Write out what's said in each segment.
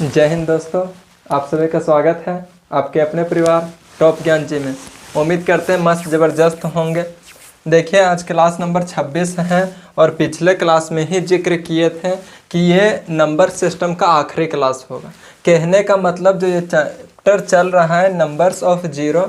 जय हिंद दोस्तों, आप सभी का स्वागत है आपके अपने परिवार टॉप ज्ञान जी में। उम्मीद करते हैं मस्त ज़बरदस्त होंगे। देखिए, आज क्लास नंबर 26 है और पिछले क्लास में ही जिक्र किए थे कि ये नंबर सिस्टम का आखिरी क्लास होगा। कहने का मतलब जो ये चैप्टर चल रहा है नंबर्स ऑफ जीरो,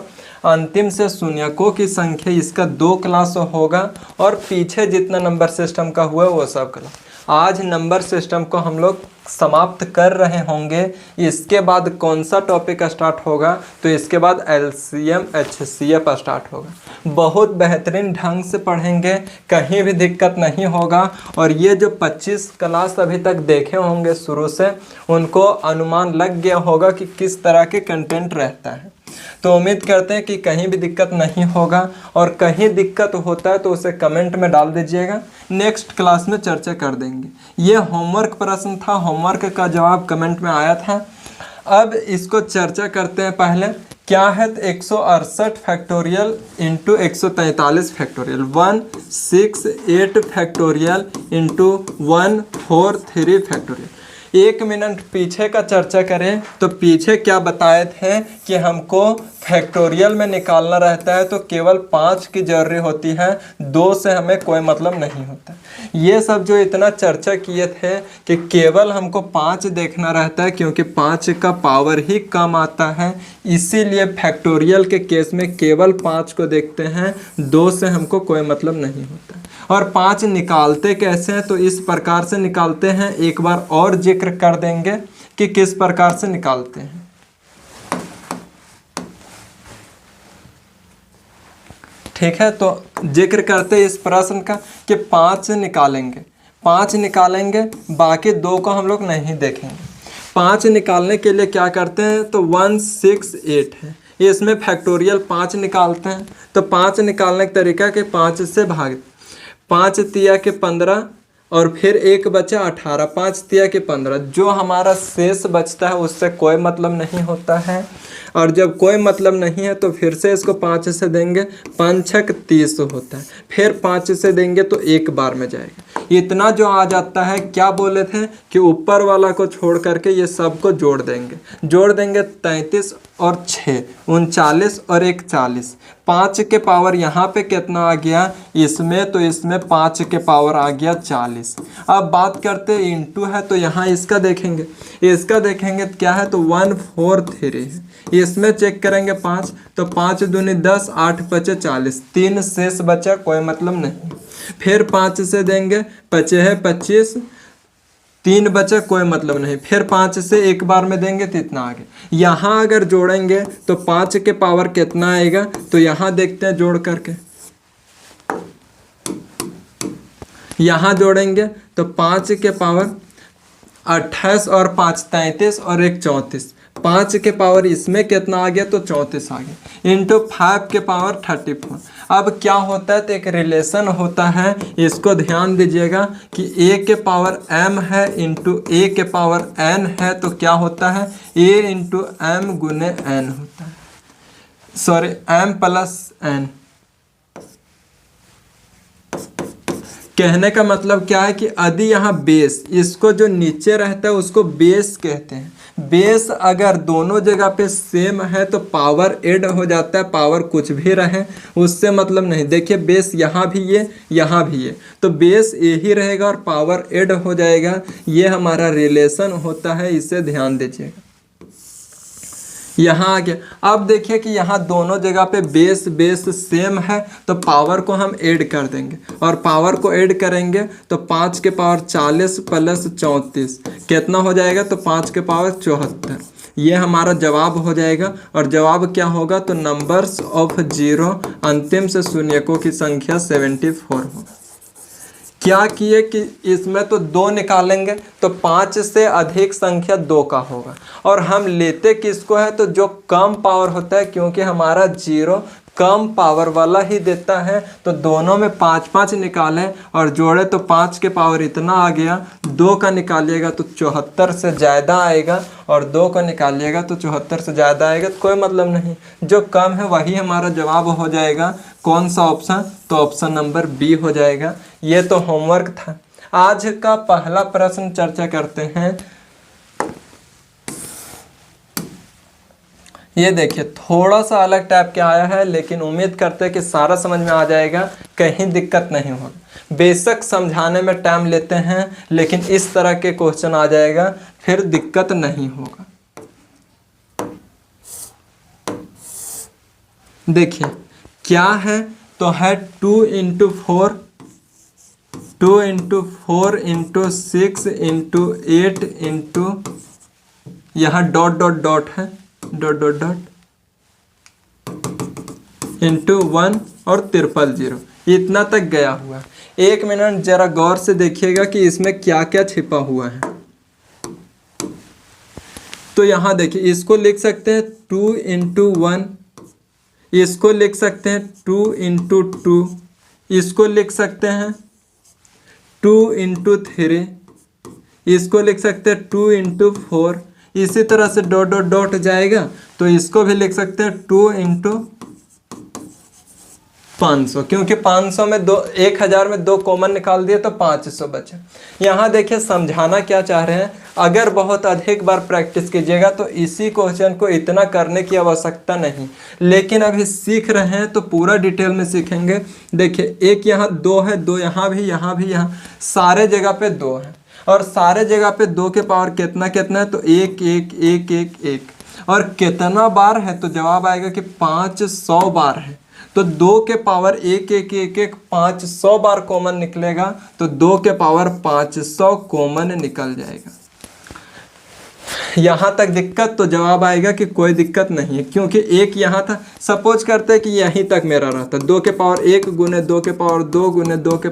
अंतिम से शून्यकों की संख्या, इसका 2 क्लास होगा और पीछे जितना नंबर सिस्टम का हुआ वो सब क्लास। आज नंबर सिस्टम को हम लोग समाप्त कर रहे होंगे। इसके बाद कौन सा टॉपिक स्टार्ट होगा? तो इसके बाद एलसीएम एचसीएफ स्टार्ट होगा। बहुत बेहतरीन ढंग से पढ़ेंगे, कहीं भी दिक्कत नहीं होगा। और ये जो 25 क्लास अभी तक देखे होंगे शुरू से, उनको अनुमान लग गया होगा कि किस तरह के कंटेंट रहता है। तो उम्मीद करते हैं कि कहीं भी दिक्कत नहीं होगा, और कहीं दिक्कत होता है तो उसे कमेंट में डाल दीजिएगा, नेक्स्ट क्लास में चर्चा कर देंगे। ये होमवर्क प्रश्न था, होमवर्क का जवाब कमेंट में आया था। अब इसको चर्चा करते हैं। पहले क्या है? 168 factorial into 143 factorial, 168 factorial into 143 factorial. 1 minute पीछे का चर्चा करें तो पीछे क्या बताए थे कि हमको फैक्टोरियल में निकालना रहता है तो केवल 5 की जरूरी होती है, 2 से हमें कोई मतलब नहीं होता। ये सब जो इतना चर्चा किए थे कि केवल हमको 5 देखना रहता है क्योंकि 5 का पावर ही कम आता है, इसीलिए फैक्टोरियल के केस में केवल 5 को देखते हैं, 2 से हमको कोई मतलब नहीं होता। और 5 निकालते कैसे हैं? तो इस प्रकार से निकालते हैं। एक बार और जिक्र कर देंगे कि किस प्रकार से निकालते हैं। ठीक है, तो जिक्र करते हैं इस प्रश्न का कि 5 निकालेंगे, 5 निकालेंगे, बाकी 2 को हम लोग नहीं देखेंगे। 5 निकालने के लिए क्या करते हैं? तो 168 है, इसमें फैक्टोरियल 5 निकालते हैं। तो 5 निकालने का तरीका कि 5 से भाग, 5 तिया के 15 और फिर 1 बचा 18, 5 तिया के 15। जो हमारा शेष बचता है उससे कोई मतलब नहीं होता है, और जब कोई मतलब नहीं है तो फिर से इसको 5 से देंगे, 5 छक 30 होता है। फिर 5 से देंगे तो 1 बार में जाएगा। इतना जो आ जाता है, क्या बोले थे कि ऊपर वाला को छोड़ करके ये सब को जोड़ देंगे। 33 और 6 39 और 1 40। 5 के पावर यहाँ पे कितना आ गया इसमें? तो इसमें 5 के पावर आ गया 40। अब बात करते इंटू है तो यहाँ इसका देखेंगे, क्या है? तो 143 है। इसमें चेक करेंगे 5, तो 5 दूनी 10, 8 बचे 40, 3 शेष बचा, कोई मतलब नहीं। फिर 5 से देंगे, बचे है 25, 3 बचा, कोई मतलब नहीं। फिर 5 से 1 बार में देंगे तो इतना आ गया। यहाँ अगर जोड़ेंगे तो 5 के पावर कितना आएगा? तो यहाँ देखते हैं जोड़ करके, यहाँ जोड़ेंगे तो 5 के पावर 28 और 5 33 और 1 34। 5 के पावर इसमें कितना आ गया? तो 34 आ गया, इंटू 5 के पावर 34। अब क्या होता है? तो एक रिलेशन होता है, इसको ध्यान दीजिएगा कि a के पावर m है इंटू a के पावर n है, तो क्या होता है? a इंटू m गुने n होता है, सॉरी m प्लस n। कहने का मतलब क्या है कि यदि यहाँ बेस, इसको जो नीचे रहता है उसको बेस कहते हैं। बेस अगर दोनों जगह पे सेम है तो पावर ऐड हो जाता है, पावर कुछ भी रहे उससे मतलब नहीं। देखिए बेस यहाँ भी ये, यहाँ भी ये, तो बेस यही रहेगा और पावर ऐड हो जाएगा। ये हमारा रिलेशन होता है, इसे ध्यान दीजिएगा। यहाँ आ गया। अब देखिए कि यहाँ दोनों जगह पे बेस सेम है तो पावर को हम ऐड कर देंगे, और पावर को ऐड करेंगे तो 5 के पावर 40 प्लस 34 कितना हो जाएगा? तो 5 के पावर 74। ये हमारा जवाब हो जाएगा। और जवाब क्या होगा? तो नंबर्स ऑफ जीरो, अंतिम से शून्यकों की संख्या 74 होगा। क्या किए कि इसमें तो 2 निकालेंगे तो 5 से अधिक संख्या 2 का होगा, और हम लेते किसको है? तो जो कम पावर होता है, क्योंकि हमारा जीरो कम पावर वाला ही देता है। तो दोनों में 5-5 निकालें और जोड़े तो 5 के पावर इतना आ गया। 2 का निकालिएगा तो 74 से ज़्यादा आएगा, और 2 का निकालिएगा तो 74 से ज़्यादा आएगा, तो कोई मतलब नहीं। जो कम है वही हमारा जवाब हो जाएगा। कौन सा ऑप्शन? तो ऑप्शन नंबर बी हो जाएगा। ये तो होमवर्क था। आज का पहला प्रश्न चर्चा करते हैं। ये देखिए थोड़ा सा अलग टाइप के आया है, लेकिन उम्मीद करते हैं कि सारा समझ में आ जाएगा, कहीं दिक्कत नहीं होगी। बेशक समझाने में टाइम लेते हैं, लेकिन इस तरह के क्वेश्चन आ जाएगा फिर दिक्कत नहीं होगा। देखिए क्या है, तो है 2 × 4, 2 × 4 × 6 × 8 × यहाँ डॉट डॉट डॉट है, डॉट डॉट डॉट इंटू 1 और 000, इतना तक गया हुआ है। 1 मिनट जरा गौर से देखिएगा कि इसमें क्या क्या छिपा हुआ है। तो यहाँ देखिए इसको लिख सकते हैं 2 × 1, इसको लिख सकते हैं 2 × 2, इसको लिख सकते हैं 2 × 3, इसको लिख सकते हैं 2 × 4, इसी तरह से डॉट डॉट डॉट जाएगा तो इसको भी लिख सकते हैं 2 × 500, क्योंकि 500 में 1000 में 2 कॉमन निकाल दिए तो 500 बचे। यहाँ देखिए समझाना क्या चाह रहे हैं, अगर बहुत अधिक बार प्रैक्टिस कीजिएगा तो इसी क्वेश्चन को इतना करने की आवश्यकता नहीं, लेकिन अभी सीख रहे हैं तो पूरा डिटेल में सीखेंगे। देखिए एक यहाँ 2 है, 2 यहाँ भी, यहाँ सारे जगह पे 2 है, और सारे जगह पे 2 के पावर कितना कितना है, तो 1 1 1 1 1, और कितना बार है, तो जवाब आएगा कि 500 बार है। तो 2 के पावर 1 1 1 1 500 बार कॉमन निकलेगा, तो 2 के पावर 500 कॉमन निकल जाएगा। यहाँ तक दिक्कत, तो जवाब आएगा कि कोई दिक्कत नहीं है, क्योंकि एक यहाँ था। सपोज करते हैं कि यहीं तक मेरा रहता, 2 के पावर 1 × 2 के पावर 2 × 2 के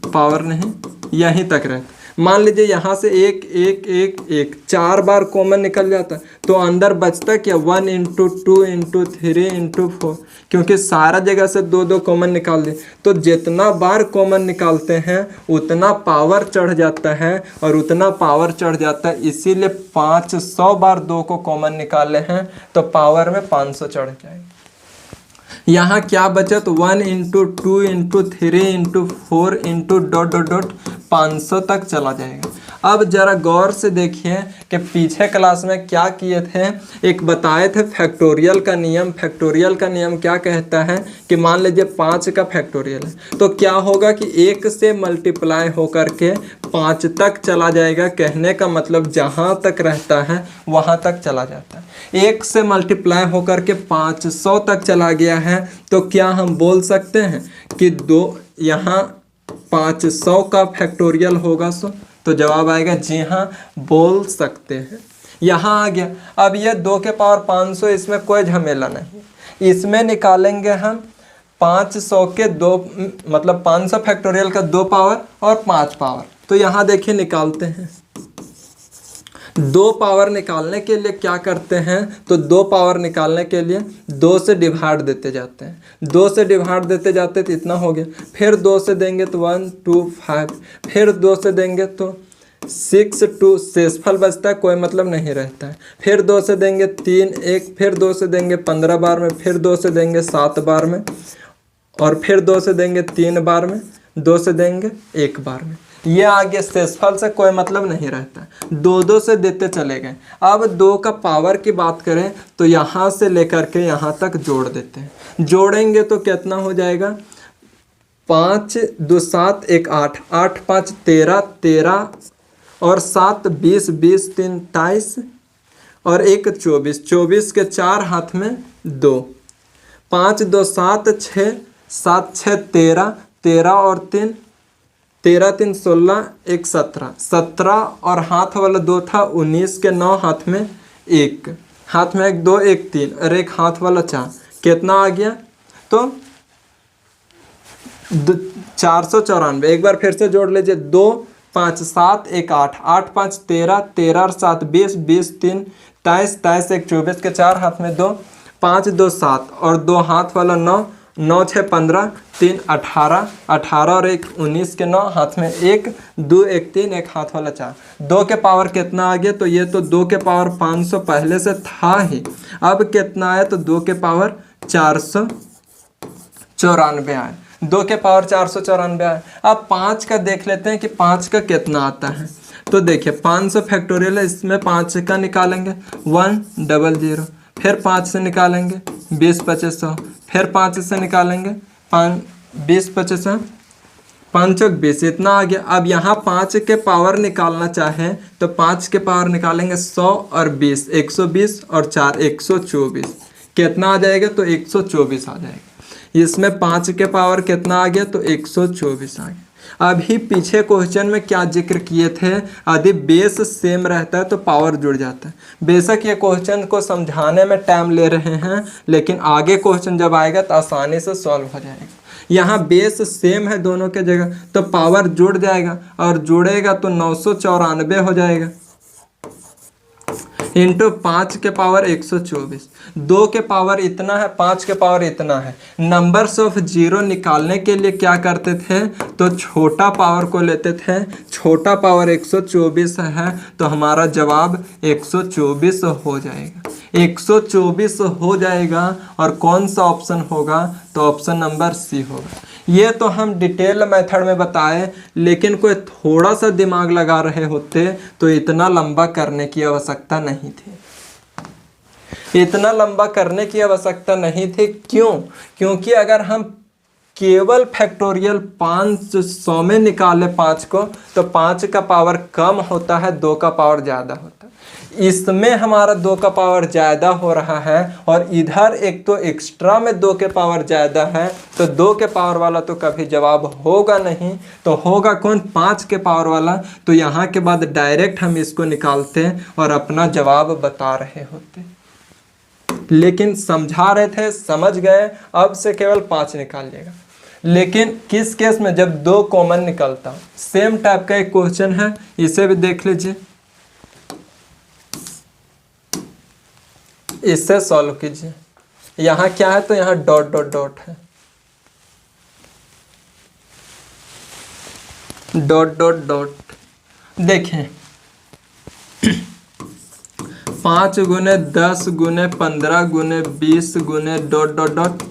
पावर नहीं, यहीं तक रहता। मान लीजिए यहाँ से 1 1 1 1 4 बार कॉमन निकल जाता, तो अंदर बचता क्या, 1 × 2 × 3 × 4, क्योंकि सारा जगह से 2 2 कॉमन निकाल दे। तो जितना बार कॉमन निकालते हैं उतना पावर चढ़ जाता है, और उतना पावर चढ़ जाता है, इसीलिए 500 बार 2 को कॉमन निकाले हैं तो पावर में 500 चढ़ जाएगा। यहाँ क्या बचा, तो 1 × 2 × 3 × 4 × डॉट डॉट डॉट 500 तक चला जाएगा। अब जरा गौर से देखिए कि पीछे क्लास में क्या किए थे, एक बताए थे फैक्टोरियल का नियम। फैक्टोरियल का नियम क्या कहता है कि मान लीजिए 5 का फैक्टोरियल है, तो क्या होगा कि 1 से मल्टीप्लाई होकर के 5 तक चला जाएगा। कहने का मतलब जहाँ तक रहता है वहाँ तक चला जाता है। 1 से मल्टीप्लाई होकर के 500 तक चला गया है, तो क्या हम बोल सकते हैं कि 2 यहाँ 500 का फैक्टोरियल होगा सो? तो जवाब आएगा जी हाँ, बोल सकते हैं। यहाँ आ गया। अब ये 2 के पावर 500, इसमें कोई झमेला नहीं, इसमें निकालेंगे हम 500 के 2, मतलब 500 फैक्टोरियल का 2 पावर और 5 पावर। तो यहाँ देखिए निकालते हैं। 2 पावर निकालने के लिए क्या करते हैं, तो 2 पावर निकालने के लिए 2 से डिवाइड देते जाते हैं, 2 से डिवाइड देते जाते तो इतना हो गया। फिर 2 से देंगे तो 1 2 5, फिर 2 से देंगे तो 6 2, शेषफल बचता है, कोई मतलब नहीं रहता है। फिर 2 से देंगे 3 1, फिर 2 से देंगे 15 बार में, फिर 2 से देंगे 7 बार में, और फिर 2 से देंगे 3 बार में, 2 से देंगे 1 बार में। ये आगे शेषफल से कोई मतलब नहीं रहता, 2 2 से देते चले गए। अब 2 का पावर की बात करें तो यहाँ से लेकर के यहाँ तक जोड़ देते हैं। जोड़ेंगे तो कितना हो जाएगा, 5 2 7 1 8, 8 5 13, 13 और 7 20, 20 3 23 और 1 24, 24 के 4 हाथ में 2, 5 2 7 6, 7 6 13, 13 और 3 13 3 16, 1 17, 17 और हाथ वाला 2 था, 19 के 9 हाथ में 1, हाथ में 1 2 1 3 और 1 हाथ वाला 4, कितना आ गया, तो 494। एक बार फिर से जोड़ लीजिए, 2 5 7 1 8, 8 5 13, 13 और 7 20, 20 3 23, 23 1 24 के 4 हाथ में 2, 5 2 7 और 2 हाथ वाला 9, 9 6 15, 3 18, 18 और 1 19 के 9 हाथ में 1, 2 1 3, 1 हाथ वाला 4। 2 के पावर कितना आ गया, तो ये तो 2 के पावर 500 पहले से था ही, अब कितना आया, तो 2 के पावर 494 आया। 2 के पावर 494 आया। अब 5 का देख लेते हैं कि 5 का कितना आता है। तो देखिए 500 फैक्टोरियल है, इसमें 5 का निकालेंगे 100, फिर 5 से निकालेंगे 20 2500, फिर 5 से निकालेंगे 20 2500, 5 चौक 20, इतना आ गया। अब यहाँ 5 के पावर निकालना चाहें तो 5 के पावर निकालेंगे 100 और 20, 120 और 4 124, कितना आ जाएगा तो 124 आ जाएगा। इसमें 5 के पावर कितना आ गया तो 124 आ गया। अभी पीछे क्वेश्चन में क्या जिक्र किए थे, यदि बेस सेम रहता है तो पावर जुड़ जाता है। बेशक ये क्वेश्चन को समझाने में टाइम ले रहे हैं, लेकिन आगे क्वेश्चन जब आएगा तो आसानी से सॉल्व हो जाएगा। यहाँ बेस सेम है दोनों के जगह तो पावर जुड़ जाएगा, और जुड़ेगा तो 994 हो जाएगा इंटू 5 के पावर 124। 2 के पावर इतना है, 5 के पावर इतना है। नंबर्स ऑफ जीरो निकालने के लिए क्या करते थे तो छोटा पावर को लेते थे। छोटा पावर 124 है तो हमारा जवाब 124 हो जाएगा। 124 हो जाएगा। और कौन सा ऑप्शन होगा तो ऑप्शन नंबर सी होगा। ये तो हम डिटेल मेथड में बताए, लेकिन कोई थोड़ा सा दिमाग लगा रहे होते तो इतना लंबा करने की आवश्यकता नहीं थी। इतना लंबा करने की आवश्यकता नहीं थी। क्यों? क्योंकि अगर हम केवल फैक्टोरियल 500 में निकाले 5 को तो 5 का पावर कम होता है, 2 का पावर ज़्यादा होता है। इसमें हमारा 2 का पावर ज़्यादा हो रहा है, और इधर एक तो एक्स्ट्रा में 2 के पावर ज़्यादा है, तो 2 के पावर वाला तो कभी जवाब होगा नहीं। तो होगा कौन? 5 के पावर वाला। तो यहाँ के बाद डायरेक्ट हम इसको निकालते और अपना जवाब बता रहे होते, लेकिन समझा रहे थे, समझ गए। अब से केवल 5 निकालिएगा। लेकिन किस केस में? जब 2 कॉमन निकलता। सेम टाइप का एक क्वेश्चन है, इसे भी देख लीजिए, इससे सॉल्व कीजिए। यहाँ क्या है तो यहाँ डॉट डॉट डॉट है, डॉट डॉट डॉट। देखें 5 गुने 10 गुने 15 गुने 20 गुने डॉट डॉट डॉट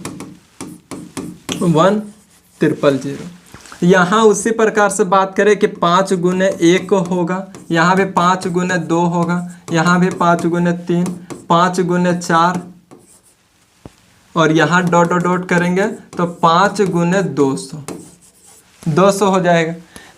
1,000। यहाँ उसी प्रकार से बात करें कि 5 गुने 1 होगा, यहाँ भी 5 गुने 2 होगा, यहाँ भी 5 गुने 3, 5 गुने 4, और यहाँ डॉट डॉट डॉट करेंगे तो 5 गुने 200, 200 हो जाएगा।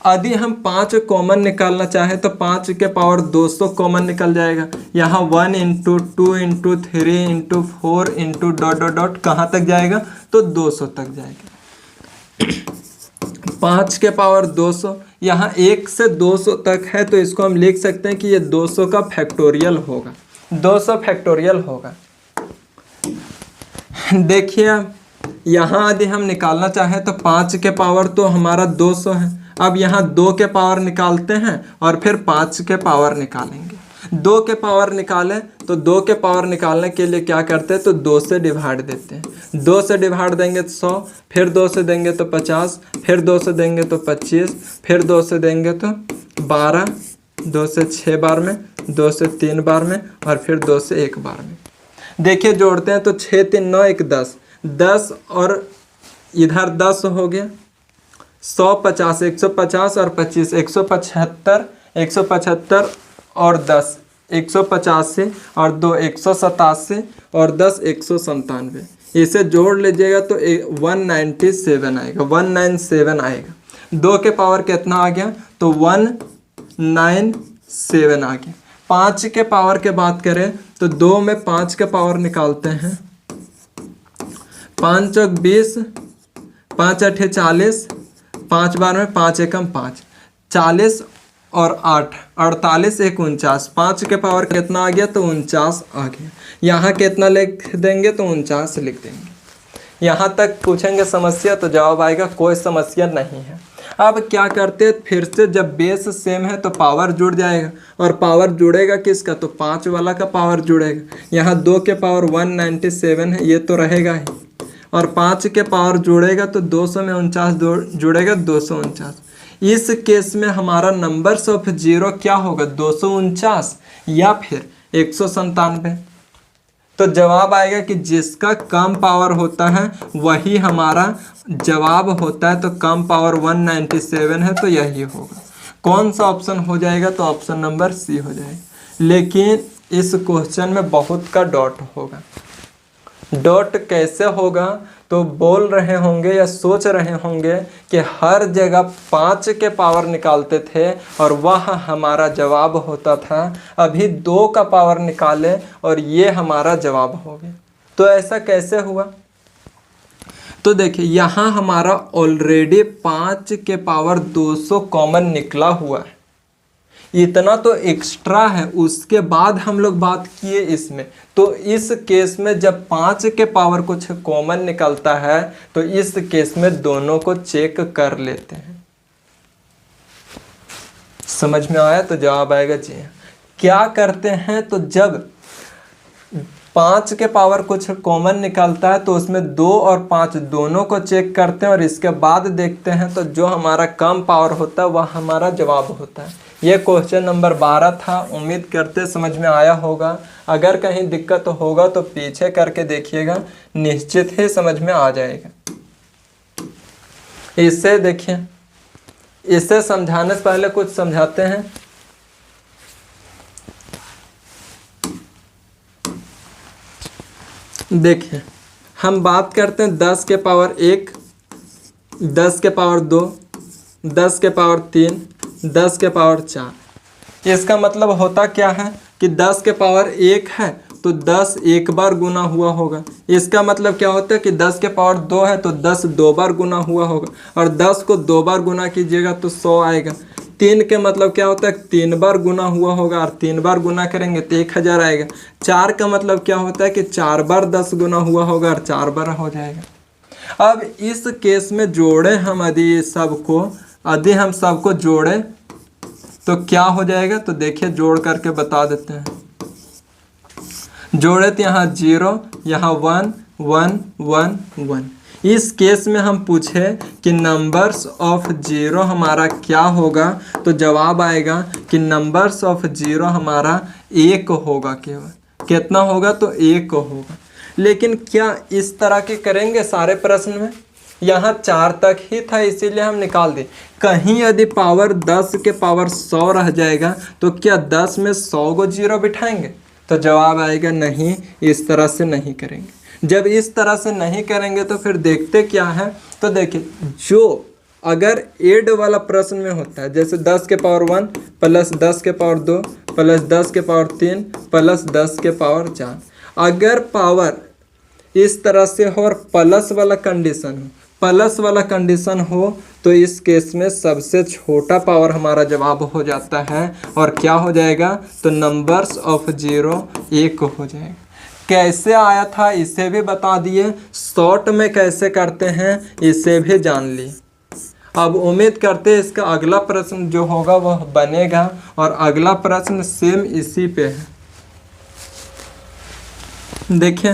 यदि हम 5 कॉमन निकालना चाहें तो 5 के पावर 200 कॉमन निकल जाएगा। यहाँ 1 into 2 into 3 into 4 into dot dot dot कहाँ तक जाएगा तो 200 तक जाएगा। 5 के पावर 200, यहाँ 1 से 200 तक है तो इसको हम लिख सकते हैं कि ये 200 का फैक्टोरियल होगा, 200 फैक्टोरियल होगा। देखिए यहाँ यदि हम निकालना चाहें तो 5 के पावर तो हमारा 200 है। अब यहाँ 2 के पावर निकालते हैं और फिर 5 के पावर निकालेंगे। 2 के पावर निकालें तो 2 के पावर निकालने के लिए क्या करते हैं तो 2 से डिवाइड देते हैं। 2 से डिवाइड देंगे तो 100, फिर 2 से देंगे तो 50, फिर 2 से देंगे तो 25, फिर 2 से देंगे तो 12, 2 से 6 बार में, 2 से 3 बार में, और फिर 2 से 1 बार में। देखिए जोड़ते हैं तो 6 3 9 1 10, 10 और इधर 10 हो गया, 150, 150 और 25, 175, 175 और 10 185 और 2 187 और 10 197। इसे जोड़ लीजिएगा तो 197 आएगा, 197 आएगा। 2 के पावर कितना आ गया तो 197 आ गया। 5 के पावर के बात करें तो 2 में 5 के पावर निकालते हैं। 5 चौक 20, 5 अठे 40, 5 बार में 5 एकम 5, 40 और 8 48 1 49। 5 के पावर कितना आ गया तो 49 आ गया। यहाँ कितना लिख देंगे तो 49 लिख देंगे। यहाँ तक पूछेंगे समस्या तो जवाब आएगा कोई समस्या नहीं है। अब क्या करते फिर से, जब बेस सेम है तो पावर जुड़ जाएगा, और पावर जुड़ेगा किसका तो 5 वाला का पावर जुड़ेगा। यहाँ 2 के पावर 197 है, ये तो रहेगा ही, और 5 के पावर जुड़ेगा तो 200 में 49 जुड़ेगा 249। इस केस में हमारा नंबर्स ऑफ जीरो क्या होगा 249 या फिर 197। तो जवाब आएगा कि जिसका कम पावर होता है वही हमारा जवाब होता है। तो कम पावर 197 है, तो यही होगा। कौन सा ऑप्शन हो जाएगा? तो ऑप्शन नंबर सी हो जाएगा। लेकिन इस क्वेश्चन में बहुत का डॉट होगा। डॉट कैसे होगा? तो बोल रहे होंगे या सोच रहे होंगे कि हर जगह 5 के पावर निकालते थे और वह हमारा जवाब होता था, अभी 2 का पावर निकाले और ये हमारा जवाब हो गया। तो ऐसा कैसे हुआ? तो देखिए यहाँ हमारा ऑलरेडी 5 के पावर 200 कॉमन निकला हुआ है, इतना तो एक्स्ट्रा है। उसके बाद हम लोग बात किए इसमें, तो इस केस में जब 5 के पावर कुछ कॉमन निकलता है तो इस केस में दोनों को चेक कर लेते हैं। समझ में आया? तो जवाब आएगा जी। क्या करते हैं? तो जब 5 के पावर कुछ कॉमन निकलता है तो उसमें 2 और 5 दोनों को चेक करते हैं और इसके बाद देखते हैं, तो जो हमारा कम पावर होता है वह हमारा जवाब होता है। ये क्वेश्चन नंबर 12 था। उम्मीद करते समझ में आया होगा। अगर कहीं दिक्कत होगा तो पीछे करके देखिएगा, निश्चित ही समझ में आ जाएगा। इससे देखिए, इसे समझाने से पहले कुछ समझाते हैं। देखिए हम बात करते हैं 10 के पावर 1, 10 के पावर 2, 10 के पावर 3, 10 के पावर 4। इसका मतलब होता क्या है कि 10 के पावर 1 है तो 10 एक बार गुना हुआ होगा। इसका मतलब क्या होता है कि 10 के पावर 2 है तो 10 2 बार गुना हुआ होगा, और 10 को 2 बार गुना कीजिएगा तो 100 आएगा। 3 के मतलब क्या होता है? 3 बार गुना हुआ होगा, और 3 बार गुना करेंगे तो 1000 आएगा। 4 का मतलब क्या होता है कि 4 बार 10 गुना हुआ होगा और 4 बार हो जाएगा। अब इस केस में जोड़े हम यदि हम सबको जोड़े तो क्या हो जाएगा? तो देखिए जोड़ करके बता देते हैं। जोड़े तो यहाँ 0, यहाँ 1 1 1 1। इस केस में हम पूछे कि नंबर्स ऑफ 0 हमारा क्या होगा, तो जवाब आएगा कि नंबर्स ऑफ 0 हमारा 1 होगा। केवल कितना होगा? तो 1 होगा। लेकिन क्या इस तरह के करेंगे सारे प्रश्न में? यहाँ 4 तक ही था इसीलिए हम निकाल दें। कहीं यदि पावर 10 के पावर 100 रह जाएगा तो क्या 10 में 100 को 0 बिठाएंगे? तो जवाब आएगा नहीं, इस तरह से नहीं करेंगे। जब इस तरह से नहीं करेंगे तो फिर देखते क्या है? तो देखिए, जो अगर एड वाला प्रश्न में होता है, जैसे 10 के पावर 1 प्लस 10 के पावर 2 प्लस 10 के पावर 3 प्लस 10 के पावर 4, अगर पावर इस तरह से हो और प्लस वाला कंडीशन हो तो इस केस में सबसे छोटा पावर हमारा जवाब हो जाता है। और क्या हो जाएगा? तो नंबर्स ऑफ 0 1 हो जाएगा। कैसे आया था इसे भी बता दिए, शॉर्ट में कैसे करते हैं इसे भी जान लिए। अब उम्मीद करते हैं इसका अगला प्रश्न जो होगा वह बनेगा, और अगला प्रश्न सेम इसी पे है। देखिए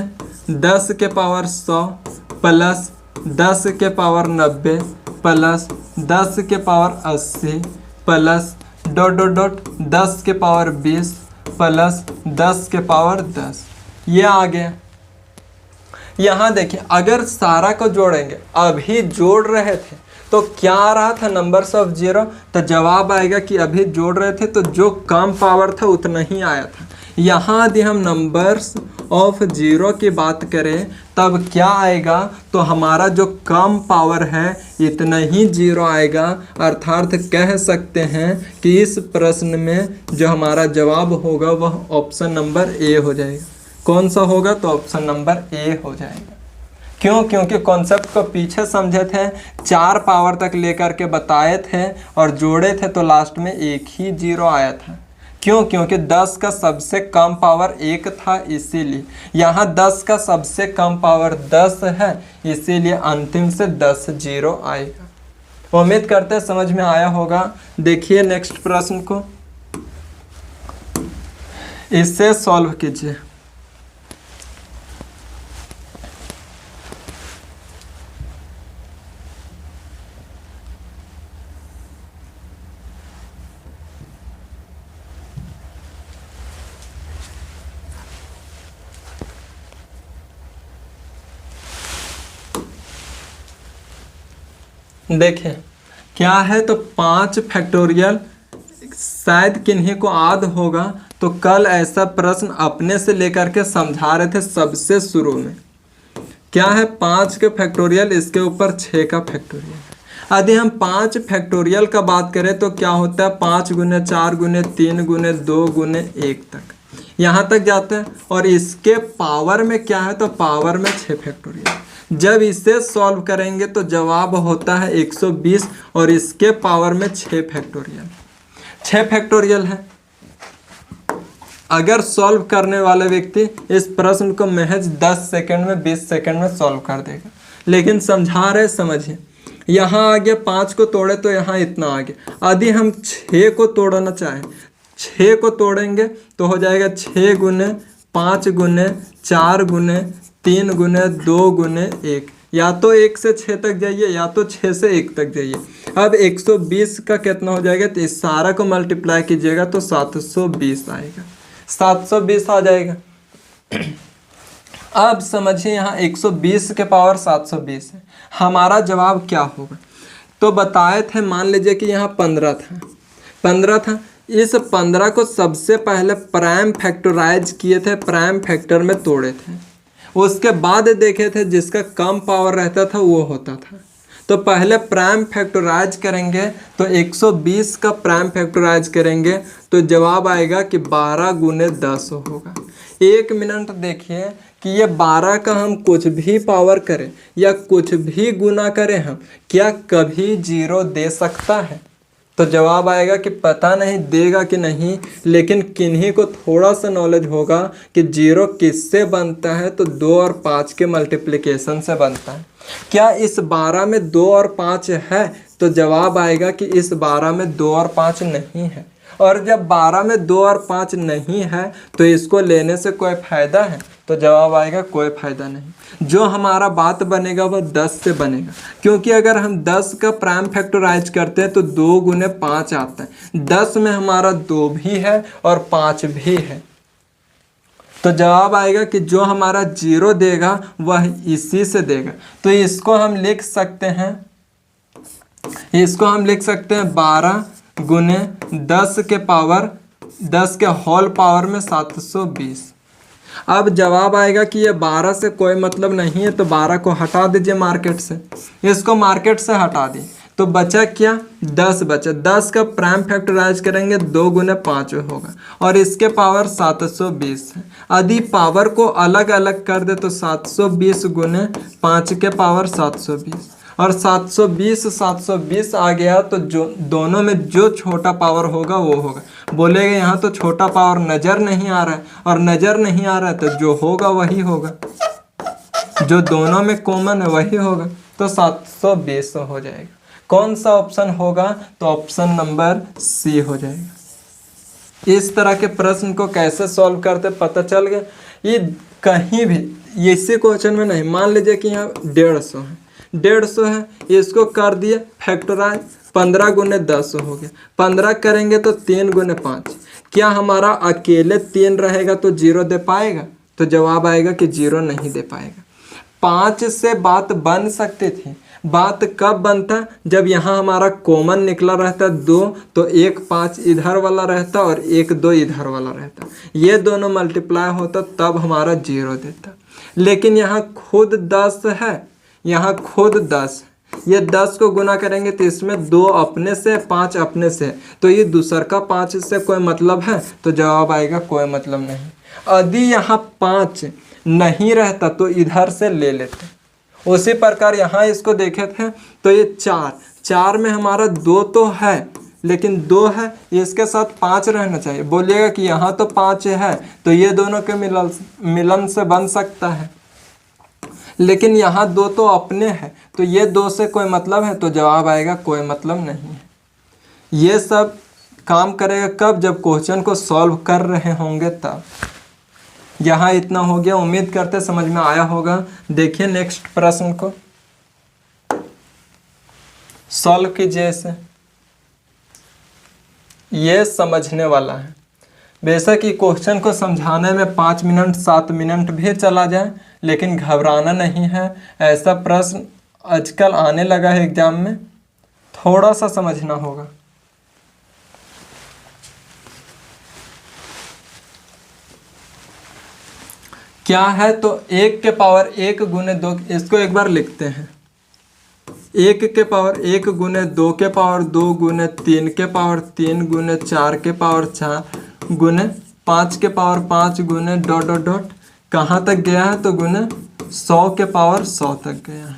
10 के पावर 100 प्लस 10 के पावर 90 प्लस 10 के पावर 80 प्लस ... 10 के पावर 20 प्लस 10 के पावर 10, ये आ गया। यहाँ देखिए अगर सारा को जोड़ेंगे, अभी जोड़ रहे थे तो क्या आ रहा था? Numbers of 0। तो जवाब आएगा कि अभी जोड़ रहे थे तो जो कम पावर था उतना ही आया था। यहाँ यदि हम नंबर्स ऑफ 0 की बात करें तब क्या आएगा? तो हमारा जो कम पावर है इतना ही 0 आएगा। अर्थात कह सकते हैं कि इस प्रश्न में जो हमारा जवाब होगा वह ऑप्शन नंबर ए हो जाएगा। कौन सा होगा? तो ऑप्शन नंबर ए हो जाएगा। क्यों? क्योंकि कॉन्सेप्ट को पीछे समझे थे, 4 पावर तक लेकर के बताए थे और जोड़े थे तो लास्ट में एक ही 0 आया था। क्यों? क्योंकि 10 का सबसे कम पावर 1 था, इसीलिए यहाँ 10 का सबसे कम पावर 10 है, इसीलिए अंतिम से 10 0 आएगा। उम्मीद करते हैं समझ में आया होगा। देखिए नेक्स्ट प्रश्न को, इससे सॉल्व कीजिए। देखिए क्या है, तो 5 फैक्टोरियल शायद किन्हीं को याद होगा, तो कल ऐसा प्रश्न अपने से लेकर के समझा रहे थे सबसे शुरू में। क्या है, 5 के फैक्टोरियल, इसके ऊपर 6 का फैक्टोरियल। यदि हम 5 फैक्टोरियल का बात करें तो क्या होता है, 5 गुने 4 गुने 3 गुने 2 गुने 1 तक, यहाँ तक जाते हैं। और इसके पावर में क्या है, तो पावर में 6 फैक्टोरियल। जब इसे सॉल्व करेंगे तो जवाब होता है 120 और इसके पावर में 6 फैक्टोरियल। 6 फैक्टोरियल है। अगर सॉल्व करने वाले व्यक्ति इस प्रश्न को महज 10 सेकंड में 20 सेकंड में सॉल्व कर देगा, लेकिन समझा रहे, समझिए। यहाँ आगे 5 को तोड़े तो यहाँ इतना आगे। यदि हम 6 को तोड़ना चाहें, 6 को तोड़ेंगे तो हो जाएगा 6 गुने 5 गुने 4 गुने 3 गुने 2 गुने 1। या तो 1 से 6 तक जाइए या तो 6 से 1 तक जाइए। अब 120 का कितना हो जाएगा, तो इस सारा को मल्टीप्लाई कीजिएगा तो 720 आएगा, 720 आ जाएगा। अब समझिए यहाँ 120 के पावर 720 है। हमारा जवाब क्या होगा, तो बताए थे, मान लीजिए कि यहाँ 15 था। इस 15 को सबसे पहले प्राइम फैक्टराइज किए थे, प्राइम फैक्टर में तोड़े थे। उसके बाद देखे थे जिसका कम पावर रहता था वो होता था। तो पहले प्राइम फैक्टराइज करेंगे तो 120 का प्राइम फैक्टराइज करेंगे तो जवाब आएगा कि 12 गुने 10 होगा। 1 मिनट देखिए कि ये 12 का हम कुछ भी पावर करें या कुछ भी गुना करें, हम क्या कभी 0 दे सकता है? तो जवाब आएगा कि पता नहीं देगा कि नहीं, लेकिन किन्हीं को थोड़ा सा नॉलेज होगा कि 0 किससे बनता है, तो 2 और 5 के मल्टीप्लिकेशन से बनता है। क्या इस 12 में 2 और 5 है? तो जवाब आएगा कि इस 12 में 2 और 5 नहीं है। और जब 12 में 2 और 5 नहीं है तो इसको लेने से कोई फ़ायदा है? तो जवाब आएगा कोई फ़ायदा नहीं। जो हमारा बात बनेगा वह 10 से बनेगा, क्योंकि अगर हम 10 का प्राइम फैक्टराइज करते हैं तो 2 गुने 5 आता है। 10 में हमारा 2 भी है और 5 भी है। तो जवाब आएगा कि जो हमारा 0 देगा वह इसी से देगा। तो इसको हम लिख सकते हैं, 12 गुने 10 के पावर 10 के होल पावर में 720। अब जवाब आएगा कि ये 12 से कोई मतलब नहीं है, तो 12 को हटा दीजिए मार्केट से, इसको मार्केट से हटा दी तो बचा क्या, 10 बचा। 10 का प्राइम फैक्टराइज करेंगे 2 गुने 5 होगा और इसके पावर 720 है। यदि पावर को अलग अलग कर दे तो 720 गुने 5 के पावर 720 और 720 आ गया तो जो दोनों में जो छोटा पावर होगा वो होगा। बोलेगा यहाँ तो छोटा पावर नज़र नहीं आ रहा है, और नज़र नहीं आ रहा है तो जो होगा वही होगा, जो दोनों में कॉमन है वही होगा। तो 720 हो जाएगा। कौन सा ऑप्शन होगा, तो ऑप्शन नंबर सी हो जाएगा। इस तरह के प्रश्न को कैसे सॉल्व करते पता चल गया। ये कहीं भी इसी क्वेश्चन में नहीं, मान लीजिए कि यहाँ 150 है, इसको कर दिए फैक्टराइज, 15 गुने 10 हो गया। 15 करेंगे तो 3 गुने 5। क्या हमारा अकेले 3 रहेगा तो 0 दे पाएगा? तो जवाब आएगा कि 0 नहीं दे पाएगा। 5 से बात बन सकती थी। बात कब बनता, जब यहाँ हमारा कॉमन निकला रहता 2, तो 1 5 इधर वाला रहता और 1 2 इधर वाला रहता, ये दोनों मल्टीप्लाई होता तब हमारा 0 देता। लेकिन यहाँ खुद 10 है, यहाँ खुद 10, ये 10 को गुना करेंगे तो इसमें 2 अपने से 5 अपने से, तो ये दूसर का 5 से कोई मतलब है? तो जवाब आएगा कोई मतलब नहीं। यदि यहाँ 5 नहीं रहता तो इधर से ले लेते। उसी प्रकार यहाँ इसको देखे थे तो ये 4 में हमारा 2 तो है, लेकिन 2 है, इसके साथ 5 रहना चाहिए। बोलिएगा कि यहाँ तो 5 है तो ये दोनों के मिलन से बन सकता है, लेकिन यहाँ 2 तो अपने हैं तो ये 2 से कोई मतलब है? तो जवाब आएगा कोई मतलब नहीं है। ये सब काम करेगा कब, जब क्वेश्चन को सॉल्व कर रहे होंगे तब। यहाँ इतना हो गया, उम्मीद करते समझ में आया होगा। देखिए नेक्स्ट प्रश्न को सॉल्व कीजिए। इसे ये समझने वाला है। बेशक कि क्वेश्चन को समझाने में 5 मिनट 7 मिनट भी चला जाए, लेकिन घबराना नहीं है। ऐसा प्रश्न आजकल आने लगा है एग्जाम में, थोड़ा सा समझना होगा। क्या है तो 1 के पावर 1 गुने 2, इसको एक बार लिखते हैं। 1 के पावर 1 गुने 2 के पावर 2 गुने 3 के पावर 3 गुने 4 के पावर 4 गुने 5 के पावर 5 गुने डॉट डॉट डॉट कहाँ तक गया है तो गुने 100 के पावर 100 तक गया है,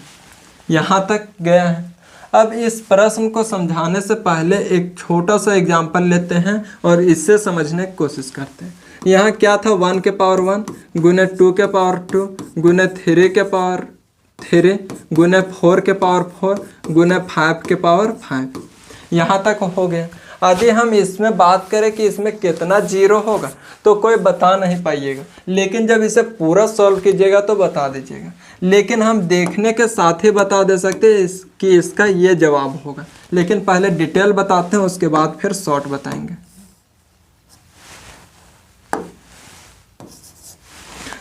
यहाँ तक गया है। अब इस प्रश्न को समझाने से पहले एक छोटा सा एग्जाम्पल लेते हैं और इससे समझने की कोशिश करते हैं। यहाँ क्या था 1 के पावर 1 गुने 2 के पावर 2 गुने 3 के पावर 3 गुने 4 के पावर 4 गुने 5 के पावर 5, यहाँ तक हो गया। यदि हम इसमें बात करें कि इसमें कितना जीरो होगा तो कोई बता नहीं पाइएगा, लेकिन जब इसे पूरा सॉल्व कीजिएगा तो बता दीजिएगा। लेकिन हम देखने के साथ ही बता दे सकते हैं कि इसका ये जवाब होगा, लेकिन पहले डिटेल बताते हैं, उसके बाद फिर शॉर्ट बताएंगे।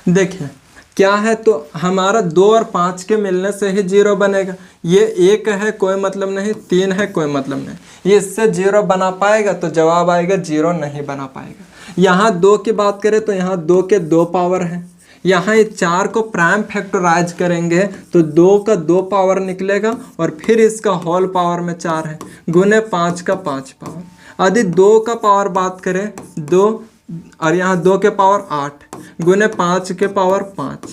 देखिए क्या है तो हमारा 2 और 5 के मिलने से ही जीरो बनेगा। ये 1 है कोई मतलब नहीं, 3 है कोई मतलब नहीं, ये इससे जीरो बना पाएगा तो जवाब आएगा जीरो, नहीं बना पाएगा। यहाँ 2 की बात करें तो यहाँ 2 के 2 पावर है, यहाँ ये 4 को प्राइम फैक्टराइज करेंगे तो 2 का 2 पावर निकलेगा और फिर इसका होल पावर में 4 है गुने 5 का 5 पावर। यदि 2 का पावर बात करें 2 और यहाँ 2 के पावर 8 गुने 5 के पावर 5,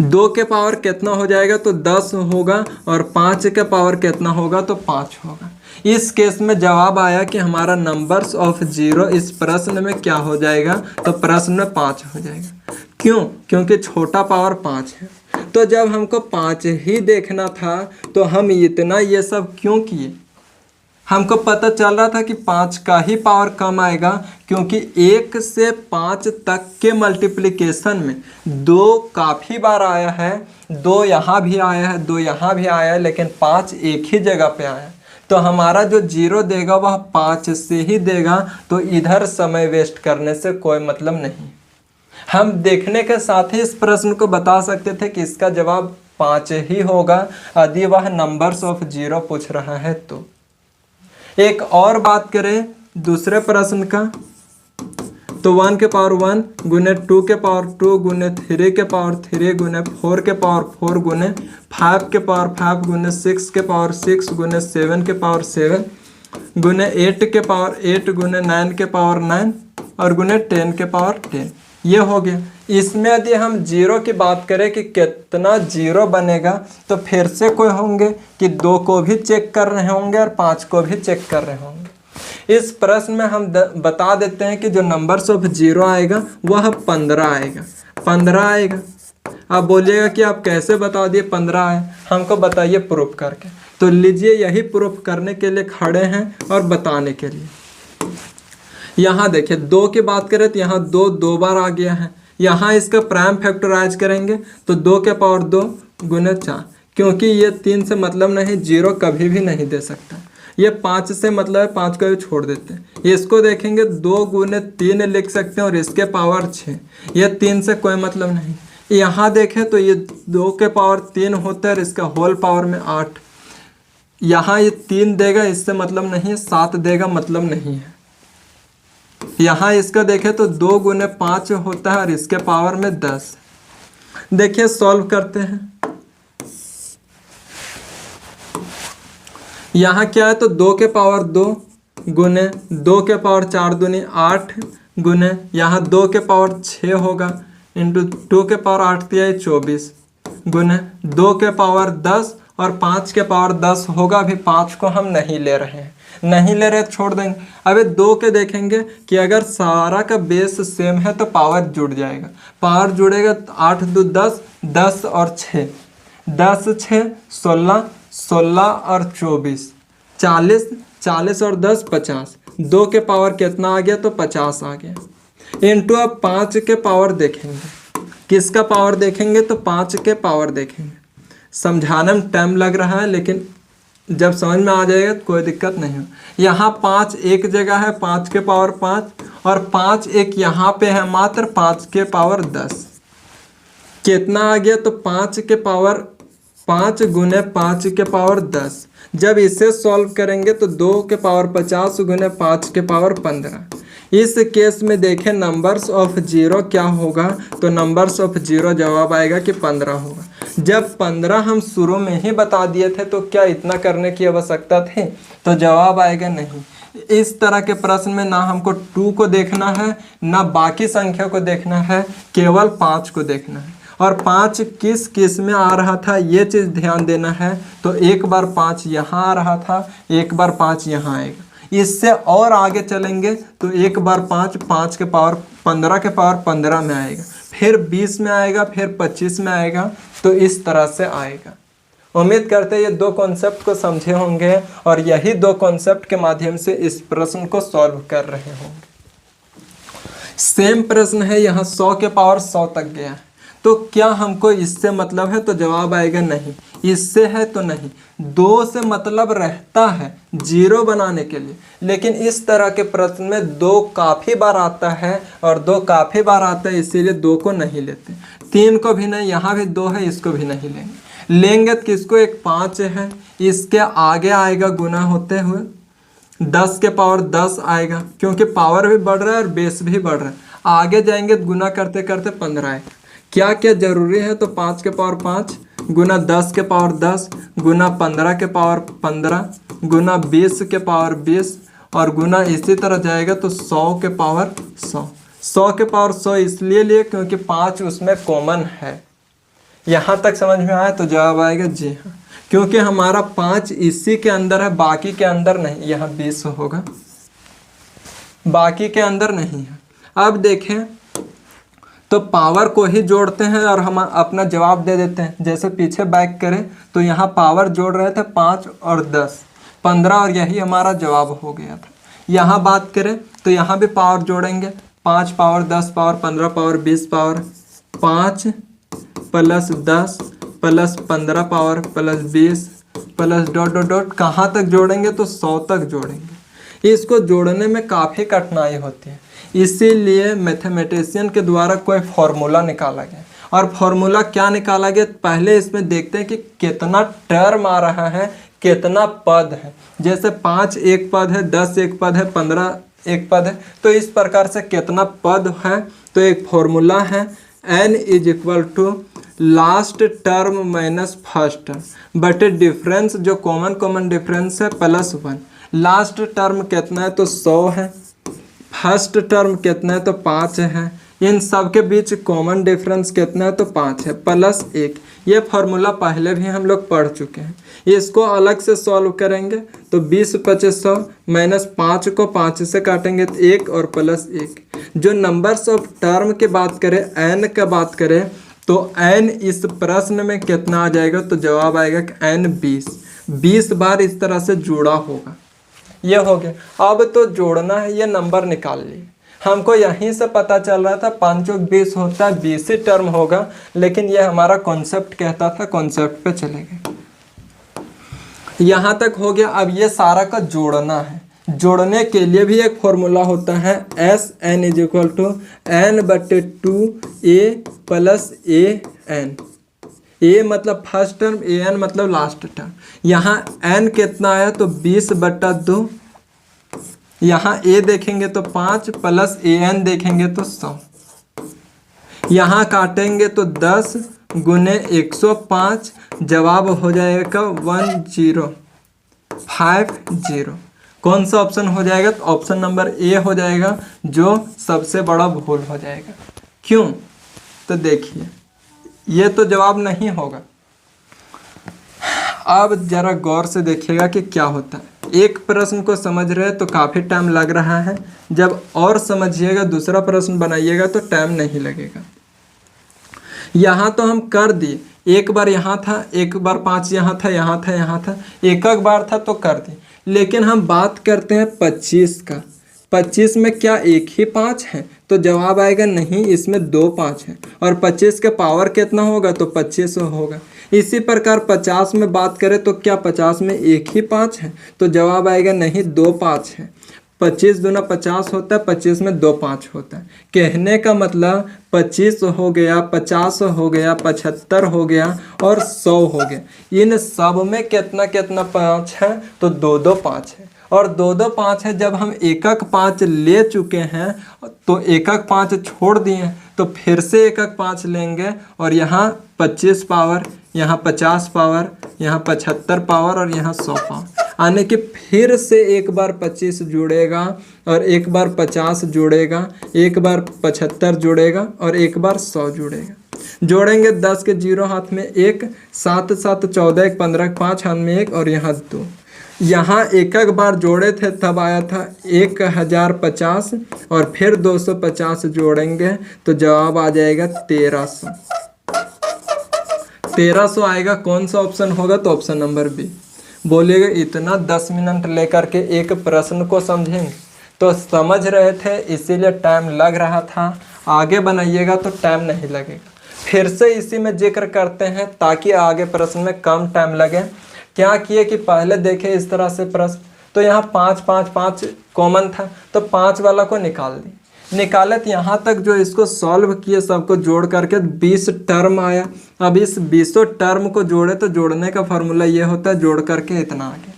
2 के पावर कितना हो जाएगा तो 10 होगा और 5 के पावर कितना होगा तो 5 होगा। इस केस में जवाब आया कि हमारा नंबर्स ऑफ जीरो इस प्रश्न में क्या हो जाएगा तो प्रश्न में 5 हो जाएगा। क्यों? क्योंकि छोटा पावर 5 है। तो जब हमको 5 ही देखना था तो हम इतना ये सब क्यों किए? हमको पता चल रहा था कि 5 का ही पावर कम आएगा, क्योंकि 1 से 5 तक के मल्टीप्लिकेशन में 2 काफ़ी बार आया है, 2 यहाँ भी आया है, 2 यहाँ भी आया है, लेकिन 5 एक ही जगह पे आया है। तो हमारा जो जीरो देगा वह 5 से ही देगा, तो इधर समय वेस्ट करने से कोई मतलब नहीं। हम देखने के साथ ही इस प्रश्न को बता सकते थे कि इसका जवाब 5 ही होगा यदि वह नंबर्स ऑफ जीरो पूछ रहा है तो। एक और बात करें दूसरे प्रश्न का तो 1 के पावर 1 गुने 2 के पावर 2 गुने 3 के पावर 3 गुने 4 के पावर 4 गुने 5 के पावर 5 गुने 6 के पावर 6 गुने 7 के पावर 7 गुने 8 के पावर 8 गुने 9 के पावर 9 और गुने 10 के पावर 10। ये हो गया। इसमें यदि हम जीरो की बात करें कि कितना जीरो बनेगा तो फिर से कोई होंगे कि 2 को भी चेक कर रहे होंगे और 5 को भी चेक कर रहे होंगे। इस प्रश्न में हम बता देते हैं कि जो नंबर्स ऑफ जीरो आएगा वह 15 आएगा, 15 आएगा। आप बोलिएगा कि आप कैसे बता दिए 15 है, हमको बताइए प्रूफ करके। तो लीजिए यही प्रूफ करने के लिए खड़े हैं और बताने के लिए। यहाँ देखिए 2 की बात करें तो यहाँ 2 बार आ गया है, यहाँ इसका प्राइम फैक्टराइज करेंगे तो 2 के पावर 2 गुने 4, क्योंकि ये 3 से मतलब नहीं, जीरो कभी भी नहीं दे सकता। ये 5 से मतलब है, 5 को भी छोड़ देते हैं। इसको देखेंगे 2 गुने 3 लिख सकते हैं और इसके पावर 6, ये 3 से कोई मतलब नहीं। यहाँ देखें तो ये 2 के पावर 3 होता है और इसका होल पावर में 8, यहाँ ये 3 देगा, इससे मतलब नहीं है, 7 देगा, मतलब नहीं है। यहाँ इसका देखें तो 2 गुने 5 होता है और इसके पावर में 10। देखिए सॉल्व करते हैं। यहाँ क्या है तो 2 के पावर 2 गुने 2 के पावर 4 दूनी 8 गुने यहाँ 2 के पावर 6 होगा इंटू 2 के पावर 8 दिया 24 गुने 2 के पावर 10 और 5 के पावर 10 होगा। अभी 5 को हम नहीं ले रहे हैं, नहीं ले रहे छोड़ देंगे। अबे 2 के देखेंगे कि अगर सारा का बेस सेम है तो पावर जुड़ जाएगा, पावर जुड़ेगा तो 8 2 10, 10 और 6, 10 6 16, 16 और 24 40, 40 और 10 50। 2 के पावर कितना आ गया तो 50 आ गया। इंटू अब 5 के पावर देखेंगे, किसका पावर देखेंगे तो 5 के पावर देखेंगे। समझाने में टाइम लग रहा है, लेकिन जब समझ में आ जाएगा तो कोई दिक्कत नहीं हो। यहाँ 5 एक जगह है, 5 के पावर 5 और 5 एक यहाँ पे है मात्र 5 के पावर 10। कितना आ गया तो 5 के पावर 5 गुने 5 के पावर 10। जब इसे सॉल्व करेंगे तो 2 के पावर 50 गुने 5 के पावर 15। इस केस में देखें नंबर्स ऑफ जीरो क्या होगा, तो नंबर्स ऑफ जीरो जवाब आएगा कि 15 होगा। जब 15 हम शुरू में ही बता दिए थे तो क्या इतना करने की आवश्यकता थी, तो जवाब आएगा नहीं। इस तरह के प्रश्न में ना हमको 2 को देखना है ना बाकी संख्या को देखना है, केवल 5 को देखना है। और 5 किस किस में आ रहा था ये चीज़ ध्यान देना है। तो एक बार 5 यहाँ आ रहा था, एक बार 5 यहाँ आएगा। इससे और आगे चलेंगे तो एक बार 5 5 के पावर 15 के पावर 15 में आएगा, फिर 20 में आएगा, फिर 25 में आएगा, तो इस तरह से आएगा। उम्मीद करते हैं ये 2 कॉन्सेप्ट को समझे होंगे और यही 2 कॉन्सेप्ट के माध्यम से इस प्रश्न को सॉल्व कर रहे होंगे। सेम प्रश्न है, यहाँ 100 के पावर 100 तक गया है, तो क्या हमको इससे मतलब है, तो जवाब आएगा नहीं। इससे है तो नहीं। 2 से मतलब रहता है जीरो बनाने के लिए, लेकिन इस तरह के प्रश्न में 2 काफ़ी बार आता है और 2 काफ़ी बार आता है, इसीलिए 2 को नहीं लेते। 3 को भी नहीं, यहाँ भी 2 है, इसको भी नहीं लेंगे तो किसको, एक 5 है, इसके आगे आएगा गुना होते हुए 10 के पावर 10 आएगा, क्योंकि पावर भी बढ़ रहा है और बेस भी बढ़ रहा है। आगे जाएंगे तो गुना करते करते 15 आएगा। क्या क्या जरूरी है, तो 5 के पावर 5 गुना 10 के पावर 10 गुना 15 के पावर 15 गुना 20 के पावर 20 और गुना इसी तरह जाएगा तो 100 के पावर 100। 100 के पावर 100 इसलिए लिए क्योंकि 5 उसमें कॉमन है। यहाँ तक समझ में आया, तो जवाब आएगा जी हाँ, क्योंकि हमारा 5 इसी के अंदर है, बाकी के अंदर नहीं। यहाँ 20 होगा, बाकी के अंदर नहीं है। अब देखें तो पावर को ही जोड़ते हैं और हम अपना जवाब दे देते हैं। जैसे पीछे बैक करें तो यहाँ पावर जोड़ रहे थे 5 और 10 15 और यही हमारा जवाब हो गया था। यहाँ बात करें तो यहाँ भी पावर जोड़ेंगे, 5 power 10 power 15 power 20 power 5 plus 10 plus 15 power plus 20 plus dot dot dot, कहाँ तक जोड़ेंगे, तो 100 तक जोड़ेंगे। इसको जोड़ने में काफ़ी कठिनाई होती है, इसीलिए मैथमेटिशियन के द्वारा कोई फॉर्मूला निकाला गया। और फॉर्मूला क्या निकाला गया, पहले इसमें देखते हैं कि कितना टर्म आ रहा है, कितना पद है। जैसे 5 एक पद है, 10 एक पद है, 15 एक पद है, तो इस प्रकार से कितना पद है। तो एक फॉर्मूला है n is equal to last term minus first term बटे डिफरेंस, जो कॉमन डिफरेंस है, प्लस 1। लास्ट टर्म कितना है, तो 100 है। फर्स्ट टर्म कितना है, तो 5 है। इन सब के बीच कॉमन डिफरेंस कितना है, तो 5 है, प्लस 1। ये फार्मूला पहले भी हम लोग पढ़ चुके हैं। इसको अलग से सॉल्व करेंगे तो 20 25 100 माइनस 5 को 5 से काटेंगे तो 1 और प्लस 1। जो नंबर्स ऑफ टर्म की बात करें, n का बात करें, तो n इस प्रश्न में कितना आ जाएगा, तो जवाब आएगा कि n 20 बार इस तरह से जुड़ा होगा। ये हो गया। अब तो जोड़ना है, ये नंबर निकाल लिए। हमको यहीं से पता चल रहा था 5 चौक 20 होता है, 20 ही टर्म होगा, लेकिन ये हमारा कॉन्सेप्ट कहता था, कॉन्सेप्ट पे चले गए। यहाँ तक हो गया। अब ये सारा का जोड़ना है। जोड़ने के लिए भी एक फॉर्मूला होता है, S n is equal to n बटे 2 a plus a n. A मतलब फर्स्ट टर्म, ए एन मतलब लास्ट टर्म। यहाँ एन कितना आया, तो 20/2। यहाँ ए देखेंगे तो 5 प्लस ए एन देखेंगे तो 100। यहाँ काटेंगे तो 10 गुने 105, जवाब हो जाएगा 1050। कौन सा ऑप्शन हो जाएगा, तो ऑप्शन नंबर ए हो जाएगा, जो सबसे बड़ा भूल हो जाएगा। क्यों, तो देखिए ये तो जवाब नहीं होगा। अब जरा गौर से देखिएगा कि क्या होता है। एक प्रश्न को समझ रहे तो काफ़ी टाइम लग रहा है, जब और समझिएगा दूसरा प्रश्न बनाइएगा तो टाइम नहीं लगेगा। यहाँ तो हम कर दिए, एक बार यहाँ था, एक बार 5 यहाँ था, यहाँ था, यहाँ था, एक बार था तो कर दिए। लेकिन हम बात करते हैं 25 का। 25 में क्या एक ही 5 है, तो जवाब आएगा नहीं, इसमें 2 5 है। और 25 के पावर कितना होगा, तो 25 होगा। इसी प्रकार 50 में बात करें तो क्या 50 में एक ही 5 है, तो जवाब आएगा नहीं, 2 5 है। 25 दूना 50 होता है, 25 में 2 5 होता है। कहने का मतलब 25 हो गया, 50 हो गया, 75 हो गया और 100 हो गया। इन सब में कितना कितना 5 है? तो 2 2 5 है। और 2 2 5 है। जब हम एकक 5 ले चुके हैं तो एकक 5 छोड़ दिए, तो फिर से एकक 5 लेंगे और यहाँ 25 पावर, यहाँ 50 पावर, यहाँ 75 पावर और यहाँ 100 पावर आने के फिर से एक बार 25 जुड़ेगा और एक बार 50 जुड़ेगा, एक बार 75 जुड़ेगा और एक बार 100 जुड़ेगा। जोड़ेंगे 10 के 0 हाथ में 1, 7 7 14, 1 15, 5 हाथ में 1 और यहाँ 2। यहाँ एकक बार जोड़े थे तब आया था 1050 और फिर 250 जोड़ेंगे तो जवाब आ जाएगा 1300। 1300 आएगा। कौन सा ऑप्शन होगा? तो ऑप्शन नंबर बी। बोलिएगा इतना 10 मिनट लेकर के एक प्रश्न को समझेंगे? तो समझ रहे थे इसीलिए टाइम लग रहा था। आगे बनाइएगा तो टाइम नहीं लगेगा। फिर से इसी में जिक्र करते हैं ताकि आगे प्रश्न में कम टाइम लगे। क्या किए कि पहले देखे इस तरह से प्रश्न, तो यहाँ 5 5 5 कॉमन था तो 5 वाला को निकाल दी। निकाले तो यहाँ तक जो इसको सॉल्व किए सबको जोड़ करके 20 टर्म आया। अब इस 20 टर्म को जोड़े तो जोड़ने का फॉर्मूला ये होता है जोड़ करके इतना आ गया,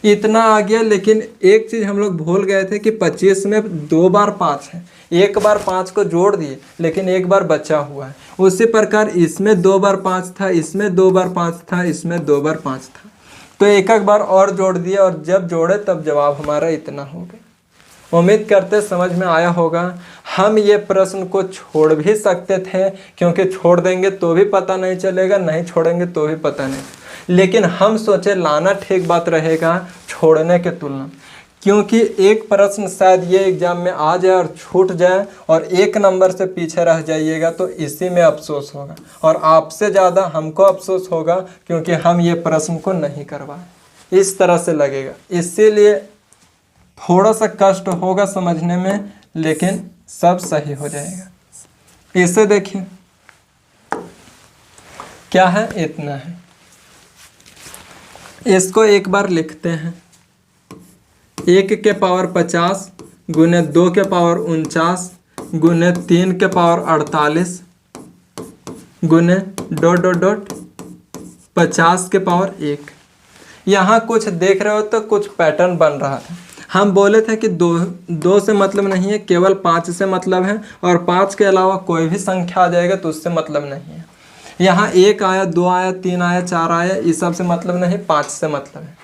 इतना आ गया। लेकिन एक चीज़ हम लोग भूल गए थे कि 25 में 2 बार 5 है। एक बार 5 को जोड़ दिए लेकिन एक बार बचा हुआ है। उसी प्रकार इसमें 2 बार 5 था, इसमें 2 बार 5 था, इसमें 2 बार 5 था, तो एक बार और जोड़ दिए और जब जोड़े तब जवाब हमारा इतना हो गया। उम्मीद करते समझ में आया होगा। हम ये प्रश्न को छोड़ भी सकते थे क्योंकि छोड़ देंगे तो भी पता नहीं चलेगा, नहीं छोड़ेंगे तो भी पता नहीं, लेकिन हम सोचे लाना ठीक बात रहेगा छोड़ने के तुलना, क्योंकि एक प्रश्न शायद ये एग्जाम में आ जाए और छूट जाए और 1 नंबर से पीछे रह जाइएगा तो इसी में अफसोस होगा और आपसे ज़्यादा हमको अफसोस होगा क्योंकि हम ये प्रश्न को नहीं करवाए। इस तरह से लगेगा, इसीलिए थोड़ा सा कष्ट होगा समझने में, लेकिन सब सही हो जाएगा। इसे देखिए क्या है, इतना है। इसको एक बार लिखते हैं। 1 के पावर 50 गुने 2 के पावर 49 गुने 3 के पावर 48 गुने ... 50 के पावर 1। यहाँ कुछ देख रहे हो तो कुछ पैटर्न बन रहा है। हम बोले थे कि दो से मतलब नहीं है, केवल 5 से मतलब है और 5 के अलावा कोई भी संख्या आ जाएगा तो उससे मतलब नहीं है। यहाँ 1 आया, 2 आया, 3 आया, 4 आया, इस सब से मतलब नहीं, 5 से मतलब है।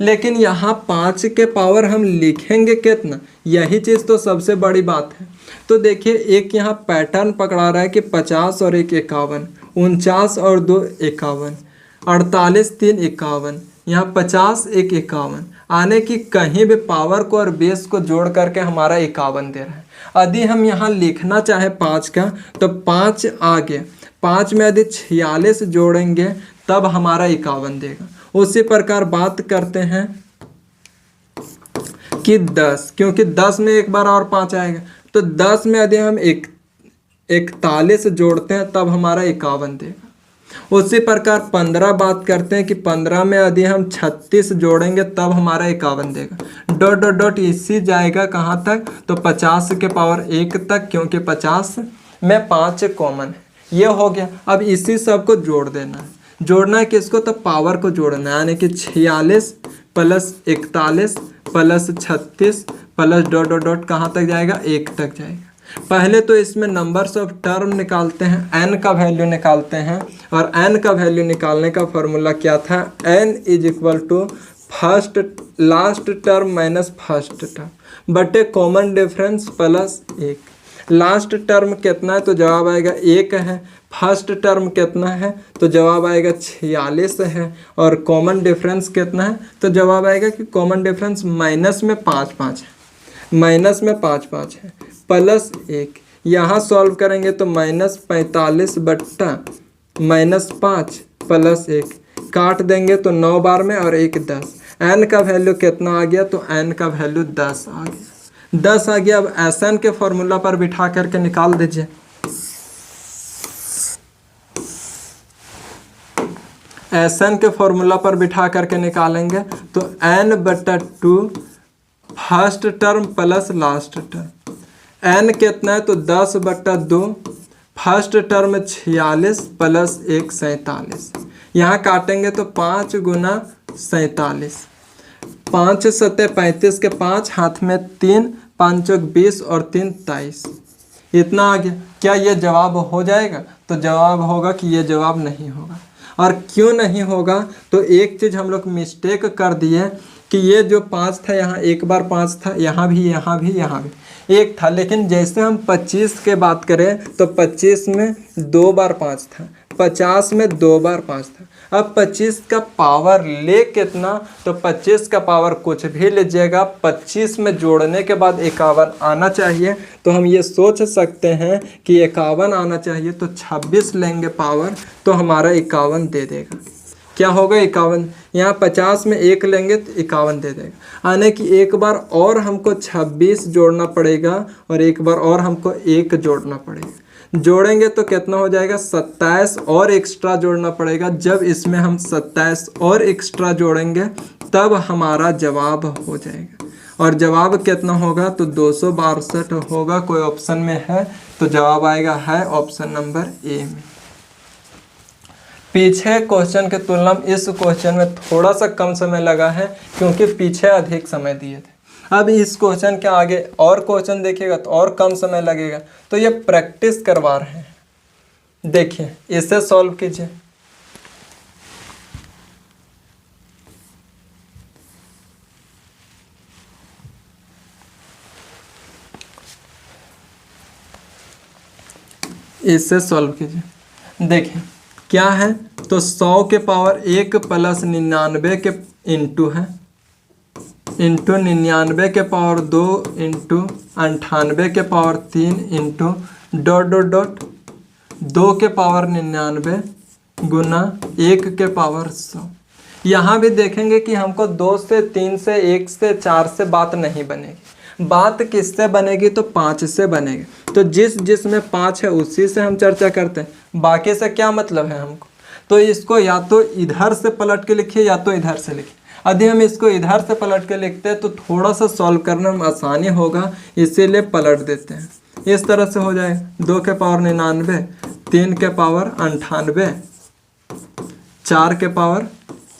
लेकिन यहाँ 5 के पावर हम लिखेंगे कितना, यही चीज़ तो सबसे बड़ी बात है। तो देखिए एक यहाँ पैटर्न पकड़ा रहा है कि 50 और 1 51, 49 और 2 51, 48 3 51, यहाँ 50 1 51 आने की कहीं भी पावर को और बेस को जोड़ करके हमारा 51 दे रहा है। यदि हम यहाँ लिखना चाहे 5 का तो 5 आ गया, 5 में यदि 46 जोड़ेंगे तब हमारा 51 देगा। उसी प्रकार बात करते हैं कि 10, क्योंकि 10 में एक बार और 5 आएगा तो 10 में यदि हम 41 जोड़ते हैं तब हमारा 51 देगा। उसी प्रकार 15 बात करते हैं कि 15 में यदि हम 36 जोड़ेंगे तब हमारा 51 देगा। ... इसी जाएगा कहाँ तक, तो 50 के पावर 1 तक, क्योंकि 50 में 5 कॉमन है। ये हो गया। अब इसी सब को जोड़ देना है। जोड़ना है किसको, तो पावर को जोड़ना है, यानी कि 46 प्लस 41 प्लस 36 प्लस ... कहाँ तक जाएगा, 1 तक जाएगा। पहले तो इसमें नंबर्स ऑफ टर्म निकालते हैं, n का वैल्यू निकालते हैं और n का वैल्यू निकालने का फॉर्मूला क्या था, n = last term minus first term बटे common difference plus 1। Last term कितना है तो जवाब आएगा 1 है, फर्स्ट टर्म कितना है तो जवाब आएगा 46 है और कॉमन डिफरेंस कितना है तो जवाब आएगा कि कॉमन डिफरेंस माइनस में 5 5 है, माइनस में 5 5 है प्लस 1। यहाँ सॉल्व करेंगे तो -45 बट्टा -5 प्लस 1 काट देंगे तो 9 बार में और 1 10। n का वैल्यू कितना आ गया, तो n का वैल्यू 10 आ गया, 10 आ गया। अब Sn के फॉर्मूला पर बिठा करके निकाल दीजिए। Sn के फॉर्मूला पर बिठा करके निकालेंगे तो n/2 first term plus last term. n कितना है तो 10/2, फर्स्ट टर्म 46 प्लस 1 47। यहाँ काटेंगे तो 5 गुना 47, 5 सत्ते 35 के 5, हाथ में 3, 5 चौक 20 और 3 23। इतना आ गया। क्या ये जवाब हो जाएगा? तो जवाब होगा कि ये जवाब नहीं होगा। और क्यों नहीं होगा? तो एक चीज़ हम लोग मिस्टेक कर दिए कि ये जो 5 था यहाँ एक बार 5 था, यहाँ भी यहाँ भी एक था, लेकिन जैसे हम 25 के बात करें तो 25 में 2 बार 5 था, 50 में 2 बार 5 था। अब 25 का पावर ले कितना? तो 25 का पावर कुछ भी लीजिएगा, 25 में जोड़ने के बाद 51 आना चाहिए। तो हम ये सोच सकते हैं कि 51 आना चाहिए, तो 26 लेंगे पावर तो हमारा 51 दे देगा। क्या होगा? 51। यहाँ 50 में 1 लेंगे तो 51 दे देगा। यानी कि एक बार और हमको 26 जोड़ना पड़ेगा और एक बार और हमको 1 जोड़ना पड़ेगा। जोड़ेंगे तो कितना हो जाएगा? 27 और एक्स्ट्रा जोड़ना पड़ेगा। जब इसमें हम 27 और एक्स्ट्रा जोड़ेंगे तब हमारा जवाब हो जाएगा। और जवाब कितना होगा? तो 262 होगा। कोई ऑप्शन में है तो जवाब आएगा है ऑप्शन नंबर ए में। पीछे क्वेश्चन के तुलना में इस क्वेश्चन में थोड़ा सा कम समय लगा है क्योंकि पीछे अधिक समय दिए थे। अब इस क्वेश्चन के आगे और क्वेश्चन देखिएगा तो और कम समय लगेगा। तो ये प्रैक्टिस करवा रहे हैं। देखिए इसे सॉल्व कीजिए। इसे सॉल्व कीजिए। देखिए क्या है तो 100 के पावर 1 प्लस 99 के इंटू है, इंटू 99 के पावर 2 इंटू 98 के power 3 into dot dot dot 2 के पावर 99 गुना 1 के पावर 100। यहाँ भी देखेंगे कि हमको 2 से 3 से 1 से 4 से बात नहीं बनेगी। बात किससे बनेगी? तो 5 से बनेगी। तो जिसमें 5 है उसी से हम चर्चा करते हैं। बाकी से क्या मतलब है हमको? तो इसको या तो इधर से पलट के लिखिए या तो इधर से लिखिए। यदि हम इसको इधर से पलट के लिखते हैं तो थोड़ा सा सॉल्व करने में आसानी होगा, इसीलिए पलट देते हैं। इस तरह से हो जाएगा 2 के पावर 99, 3 के पावर 98, 4 के पावर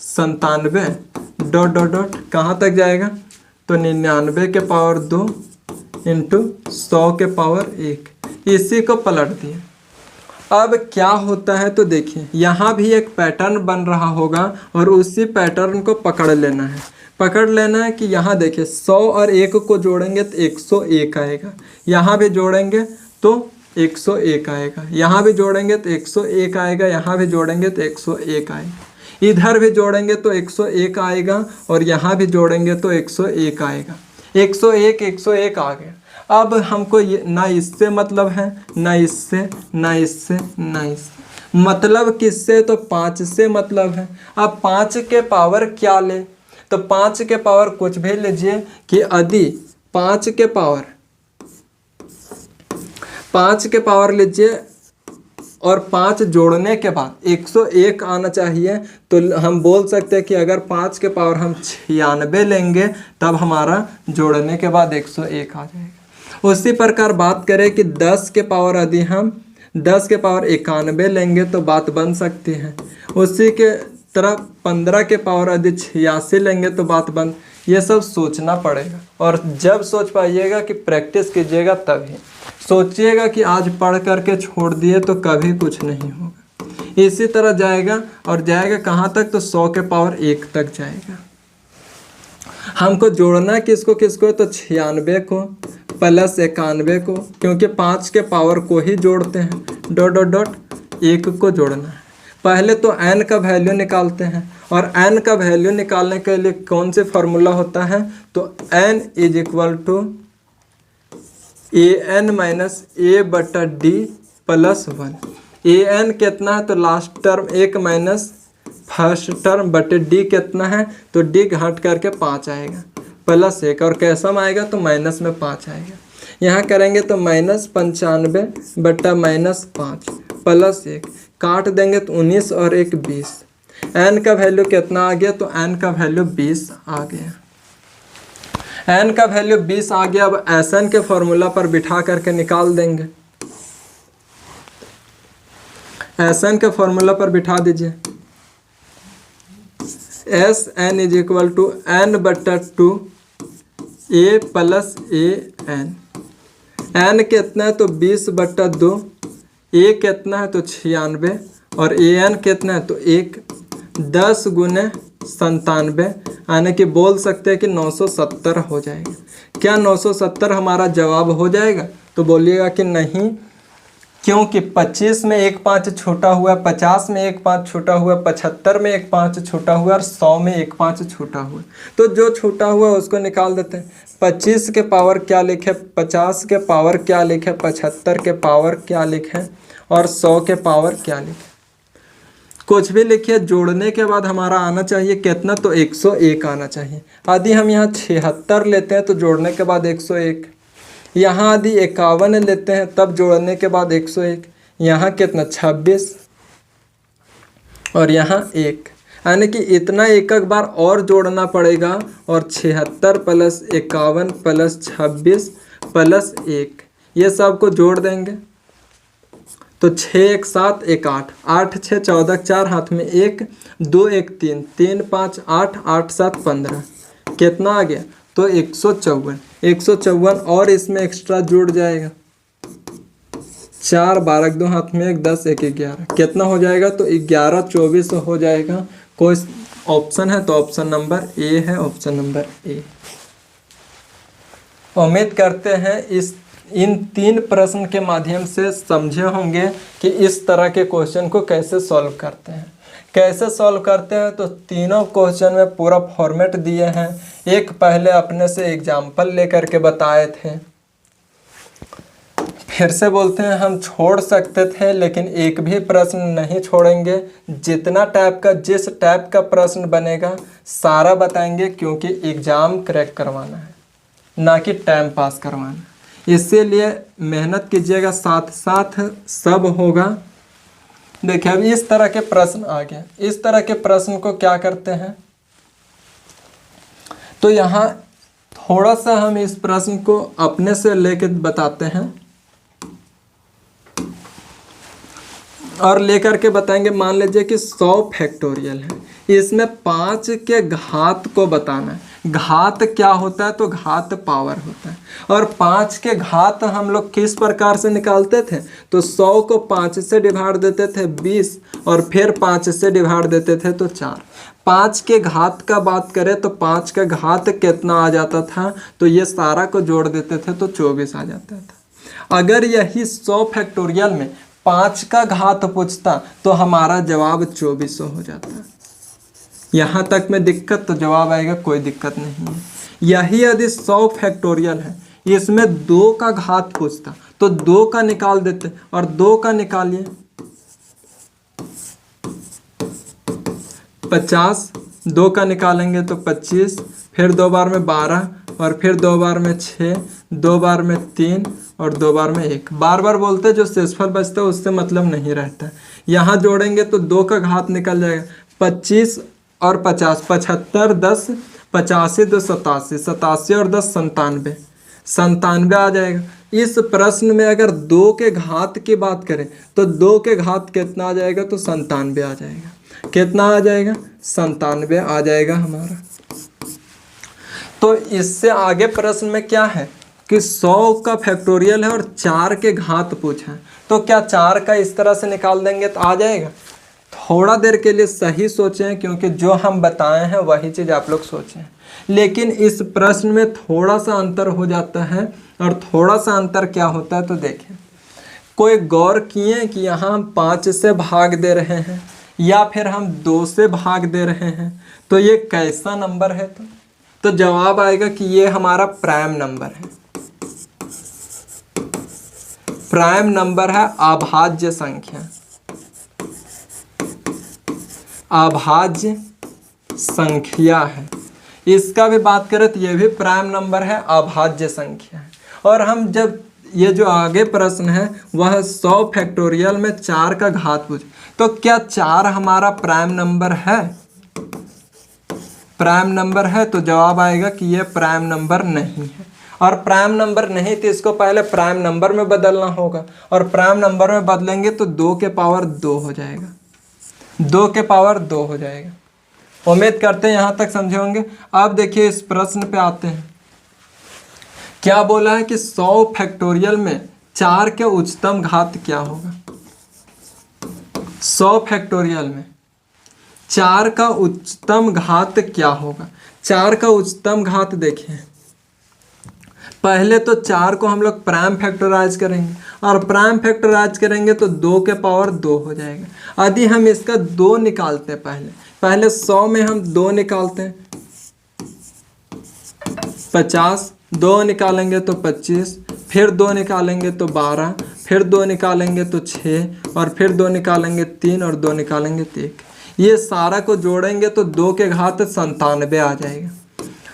97 डॉट डॉट डॉट कहाँ तक जाएगा? तो 99 के पावर 2 इंटू 100 के पावर 1। इसी को पलट दिए। अब क्या होता है तो देखिए यहाँ भी एक पैटर्न बन रहा होगा और उसी पैटर्न को पकड़ लेना है। पकड़ लेना है कि यहाँ देखिए 100 और 1 को जोड़ेंगे तो 101 आएगा, यहाँ भी जोड़ेंगे तो 101 आएगा, यहाँ भी जोड़ेंगे तो 101 आएगा, यहाँ भी जोड़ेंगे तो 101 आएगा, इधर भी जोड़ेंगे तो 101 आएगा और यहाँ भी जोड़ेंगे तो 101 आएगा। 101 आ गया। अब हमको ये ना इससे मतलब है, ना इससे, ना इससे, ना इससे। मतलब किससे? तो 5 से मतलब है। अब 5 के पावर क्या ले? तो 5 के पावर कुछ भी लीजिए कि यदि 5 के पावर लीजिए और 5 जोड़ने के बाद 101 आना चाहिए, तो हम बोल सकते हैं कि अगर 5 के पावर हम 96 लेंगे तब हमारा जोड़ने के बाद 101 आ जाएगा। उसी प्रकार बात करें कि 10 के पावर यदि हम 10 के पावर 91 लेंगे तो बात बन सकती है। उसी के तरह 15 के पावर यदि 86 लेंगे तो बात बन। ये सब सोचना पड़ेगा और जब सोच पाइएगा कि प्रैक्टिस कीजिएगा तभी। सोचिएगा कि आज पढ़ करके छोड़ दिए तो कभी कुछ नहीं होगा। इसी तरह जाएगा और जाएगा कहाँ तक? तो 100 के पावर 1 तक जाएगा। हमको जोड़ना किसको किसको? तो 96 को प्लस 91 को, क्योंकि 5 के पावर को ही जोड़ते हैं। डॉट डॉट डॉट 1 को जोड़ना है। पहले तो n का वैल्यू निकालते हैं और n का वैल्यू निकालने के लिए कौन से फार्मूला होता है? तो n is equal to an minus a बटा d प्लस 1। an कितना है? तो last term 1 minus first term बटे d कितना है? तो d घट करके 5 आएगा प्लस 1, और कैसा में आएगा? तो माइनस में 5 आएगा। यहाँ करेंगे तो -95 बटा -5 प्लस 1, काट देंगे तो 19 और 1 20। n का वैल्यू कितना आ गया? तो n का वैल्यू 20 आ गया। n का वैल्यू 20 आ गया। अब Sn के फॉर्मूला पर बिठा करके निकाल देंगे। Sn के फॉर्मूला पर बिठा दीजिए। Sn is equal to n/2 a plus an। n कितना है तो 20/2, a कितना है तो 96 और an कितना है तो 1। 10 गुने 97 यानी कि बोल सकते हैं कि 970 हो जाएगा। क्या 970 हमारा जवाब हो जाएगा? तो बोलिएगा कि नहीं, क्योंकि 25 में एक 5 छोटा हुआ, 50 में एक 5 छोटा हुआ, 75 में एक 5 छोटा हुआ और 100 में एक 5 छोटा हुआ। तो जो छोटा हुआ उसको निकाल देते हैं। 25 के पावर क्या लिखे, 50 के पावर क्या लिखे, 75 के पावर क्या लिखे और 100 के पावर क्या लिखे। कुछ भी लिखिए, जोड़ने के बाद हमारा आना चाहिए कितना, तो 101 आना चाहिए। यदि हम यहाँ 76 लेते हैं तो जोड़ने के बाद 101, यहाँ यदि 51 लेते हैं तब जोड़ने के बाद 101, यहाँ कितना 26 और यहाँ 1, यानी कि इतना एक बार और जोड़ना पड़ेगा। और 76 प्लस 51 प्लस 26 प्लस 1 ये सब को जोड़ देंगे तो 6 1 7 1 8, 8 6 14, 4 हाथ में 1, 2 1 3, 3 5 8, 8 7 15, कितना आ गया तो 154। 154 और इसमें एक्स्ट्रा जुड़ जाएगा। 4 12 2 हाथ में 1, 10 1 11, कितना हो जाएगा तो 11 24 हो जाएगा। कोई ऑप्शन है तो ऑप्शन नंबर ए है, ऑप्शन नंबर ए। उम्मीद करते हैं इन 3 प्रश्न के माध्यम से समझे होंगे कि इस तरह के क्वेश्चन को कैसे सॉल्व करते हैं। कैसे सॉल्व करते हैं तो तीनों क्वेश्चन में पूरा फॉर्मेट दिए हैं। एक पहले अपने से एग्जाम्पल लेकर के बताए थे, फिर से बोलते हैं हम छोड़ सकते थे लेकिन एक भी प्रश्न नहीं छोड़ेंगे। जितना टाइप का जिस टाइप का प्रश्न बनेगा सारा बताएंगे, क्योंकि एग्ज़ाम क्रैक करवाना है ना कि टाइम पास करवाना। इसीलिए मेहनत कीजिएगा, साथ साथ सब होगा। देखिए अब इस तरह के प्रश्न आ गए। इस तरह के प्रश्न को क्या करते हैं तो यहाँ थोड़ा सा हम इस प्रश्न को अपने से लेके बताते हैं और लेकर के बताएंगे। मान लीजिए कि 100 फैक्टोरियल है, इसमें 5 के घात को बताना है। घात क्या होता है तो घात पावर होता है। और 5 के घात हम लोग किस प्रकार से निकालते थे तो 100 को 5 से डिवाइड देते थे 20 और फिर 5 से डिवाइड देते थे तो 4। 5 के घात का बात करें तो 5 का घात कितना आ जाता था तो ये सारा को जोड़ देते थे तो 24 आ जाता था। अगर यही 100 फैक्टोरियल में 5 का घात पूछता तो हमारा जवाब 2400 हो जाता। यहाँ तक में दिक्कत तो जवाब आएगा कोई दिक्कत नहीं है। यही यदि 100 फैक्टोरियल है, इसमें 2 का घात पूछता तो 2 का निकाल देते और 2 का निकालिए 50, 2 का निकालेंगे तो 25, फिर 2 बार में 12 और फिर 2 बार में 6, 2 बार में 3 और 2 बार में 1। बार बार बोलते जो शेषफल बचता है उससे मतलब नहीं रहता। यहाँ जोड़ेंगे तो 2 का घात निकल जाएगा 25 और 50, 75 10 85 2 87, 87 और 10 97, 97 आ जाएगा। इस प्रश्न में अगर 2 के घात की बात करें तो 2 के घात कितना आ जाएगा तो 97 आ जाएगा। कितना आ जाएगा 97 आ जाएगा हमारा। तो इससे आगे प्रश्न में क्या है कि 100 का फैक्टोरियल है और 4 के घात पूछा है, तो क्या 4 का इस तरह से निकाल देंगे तो आ जाएगा। थोड़ा देर के लिए सही सोचें, क्योंकि जो हम बताए हैं वही चीज़ आप लोग सोचें। लेकिन इस प्रश्न में थोड़ा सा अंतर हो जाता है। और थोड़ा सा अंतर क्या होता है तो देखें, कोई गौर किए कि यहाँ हम 5 से भाग दे रहे हैं या फिर हम 2 से भाग दे रहे हैं, तो ये कैसा नंबर है तो जवाब आएगा कि ये हमारा प्राइम नंबर है। प्राइम नंबर है, अभाज्य संख्या, अभाज्य संख्या है। इसका भी बात करें तो ये भी प्राइम नंबर है, अभाज्य संख्या है। और हम जब ये जो आगे प्रश्न है वह 100 फैक्टोरियल में 4 का घात पूछे, तो क्या 4 हमारा प्राइम नंबर है प्राइम नंबर है, तो जवाब आएगा कि ये प्राइम नंबर नहीं है। और प्राइम नंबर नहीं तो इसको पहले प्राइम नंबर में बदलना होगा, और प्राइम नंबर में बदलेंगे तो 2 के पावर 2 हो जाएगा, 2 के पावर 2 हो जाएगा। उम्मीद करते हैं यहाँ तक समझे होंगे। अब देखिए इस प्रश्न पे आते हैं। क्या बोला है कि 100 फैक्टोरियल में 4 के उच्चतम घात क्या होगा। 100 फैक्टोरियल में 4 का उच्चतम घात क्या होगा। 4 का उच्चतम घात देखिए, पहले तो 4 को हम लोग प्राइम फैक्टराइज करेंगे, और प्राइम फैक्टराइज करेंगे तो 2 के पावर 2 हो जाएगा। यदि हम इसका 2 निकालते हैं, पहले 100 में हम 2 निकालते हैं 50, 2 निकालेंगे तो 25, फिर 2 निकालेंगे तो 12, फिर 2 निकालेंगे तो 6, और फिर 2 निकालेंगे 3, और 2 निकालेंगे तो 1। ये सारा को जोड़ेंगे तो 2 के घात 97 आ जाएगा,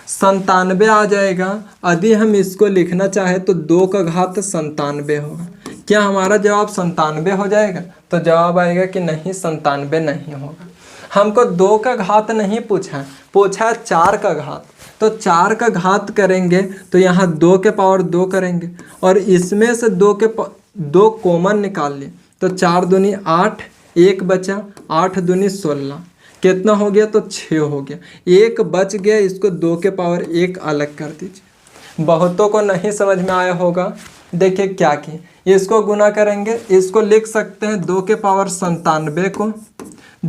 97 आ जाएगा। यदि हम इसको लिखना चाहे तो 2 का घात 97 होगा। क्या हमारा जवाब 97 हो जाएगा। तो जवाब आएगा कि नहीं, 97 नहीं होगा। हमको 2 का घात नहीं पूछा है, पूछा है 4 का घात। तो 4 का घात करेंगे तो यहाँ 2 के पावर 2 करेंगे, और इसमें से 2 कॉमन निकाल लिए तो 4 दूनी 8, 1 बचा, 8 दूनी 16, कितना हो गया तो 6 हो गया। 1 बच गया, इसको 2 के पावर 1 अलग कर दीजिए। बहुतों को नहीं समझ में आया होगा। देखिए क्या किए, इसको गुना करेंगे, इसको लिख सकते हैं 2 के पावर 97 को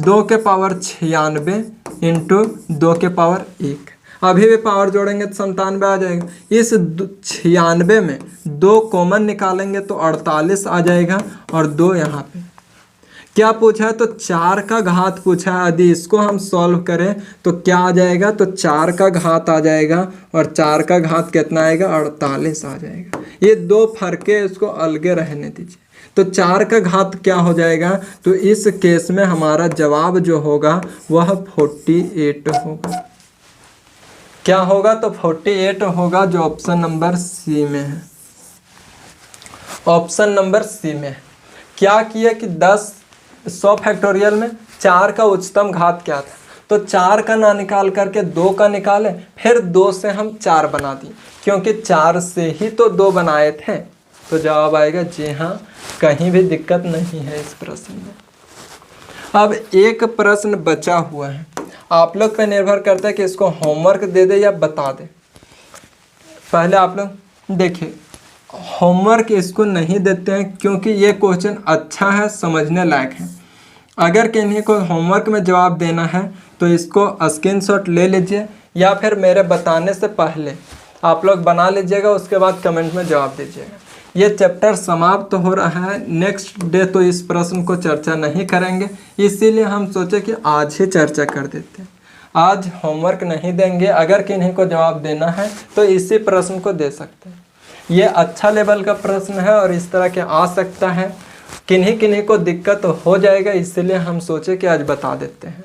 2 के पावर 96 इंटू 2 के पावर 1। अभी भी पावर जोड़ेंगे तो 97 आ जाएगा। इस 96 में 2 कॉमन निकालेंगे तो 48 आ जाएगा, और 2 यहाँ पे क्या पूछा है तो 4 का घात पूछा है। यदि इसको हम सॉल्व करें तो क्या आ जाएगा तो 4 का घात आ जाएगा, और 4 का घात कितना आएगा 48 आ जाएगा। ये 2 फर्क है, इसको अलगे रहने दीजिए। तो 4 का घात क्या हो जाएगा, तो इस केस में हमारा जवाब जो होगा वह 48 होगा। क्या होगा तो 48 होगा, जो ऑप्शन नंबर सी में है। ऑप्शन नंबर सी में है। क्या किया कि 100 फैक्टोरियल में 4 का उच्चतम घात क्या था, तो 4 का ना निकाल करके 2 का निकाले, फिर 2 से हम 4 बना दिए, क्योंकि 4 से ही तो 2 बनाए थे। तो जवाब आएगा जी हाँ, कहीं भी दिक्कत नहीं है इस प्रश्न में। अब एक प्रश्न बचा हुआ है, आप लोग पे निर्भर करता है कि इसको होमवर्क दे दे या बता दे। पहले आप लोग देखिए, होमवर्क इसको नहीं देते हैं क्योंकि ये क्वेश्चन अच्छा है, समझने लायक है। अगर किन्हीं को होमवर्क में जवाब देना है तो इसको स्क्रीनशॉट ले लीजिए, या फिर मेरे बताने से पहले आप लोग बना लीजिएगा, उसके बाद कमेंट में जवाब दीजिएगा। ये चैप्टर समाप्त हो रहा है, नेक्स्ट डे तो इस प्रश्न को चर्चा नहीं करेंगे, इसीलिए हम सोचे कि आज ही चर्चा कर देते हैं। आज होमवर्क नहीं देंगे, अगर किन्हीं को जवाब देना है तो इसी प्रश्न को दे सकते हैं। ये अच्छा लेवल का प्रश्न है और इस तरह के आ सकता है, किन्हीं किन्हीं को दिक्कत हो जाएगा, इसलिए हम सोचे कि आज बता देते हैं।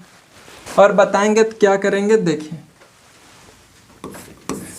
और बताएंगे तो क्या करेंगे, देखिए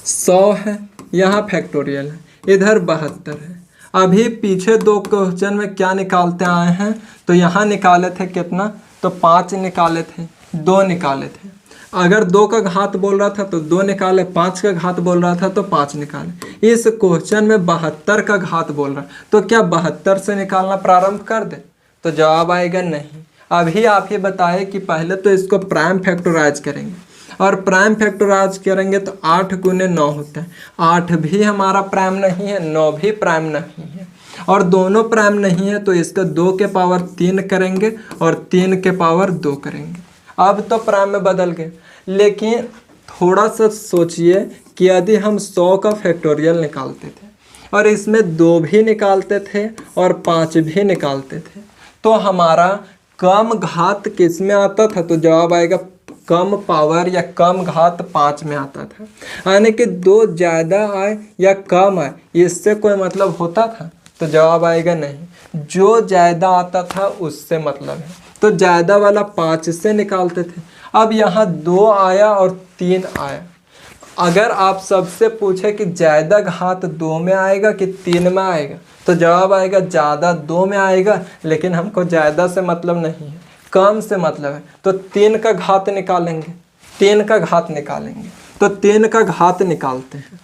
100 है, यहाँ फैक्टोरियल है, इधर 72 है। अभी पीछे 2 क्वेश्चन में क्या निकालते आए हैं, तो यहाँ निकाले थे कितना, तो 5 निकाले थे, 2 निकाले थे। अगर 2 का घात बोल रहा था तो 2 निकाले, 5 का घात बोल रहा था तो 5 निकाले। इस क्वेश्चन में 72 का घात बोल रहा है, तो क्या 72 से निकालना प्रारंभ कर दे, तो जवाब आएगा नहीं। अभी आप ही बताए कि पहले तो इसको प्राइम फैक्टराइज करेंगे, और प्राइम फैक्टराइज करेंगे तो 8 गुने 9 होता है। 8 भी हमारा प्राइम नहीं है, 9 भी प्राइम नहीं है, और दोनों प्राइम नहीं है, तो इसका 2 के पावर 3 करेंगे और 3 के पावर 2 करेंगे। अब तो प्राइम में बदल गए, लेकिन थोड़ा सा सोचिए कि यदि हम 100 का फैक्टोरियल निकालते थे और इसमें 2 भी निकालते थे और 5 भी निकालते थे, तो हमारा कम घात किस में आता था, तो जवाब आएगा कम पावर या कम घात 5 में आता था। यानी कि 2 ज़्यादा आए या कम आए, इससे कोई मतलब होता था, तो जवाब आएगा नहीं। जो ज़्यादा आता था उससे मतलब है, तो ज़्यादा वाला 5 से निकालते थे। अब यहाँ 2 आया और 3 आया। अगर आप सबसे पूछे कि ज़्यादा घात 2 में आएगा कि 3 में आएगा, तो जवाब आएगा ज़्यादा 2 में आएगा, लेकिन हमको ज़्यादा से मतलब नहीं है, कम से मतलब है, तो 3 का घात निकालेंगे। 3 का घात निकालेंगे। तो 3 का घात निकालते हैं,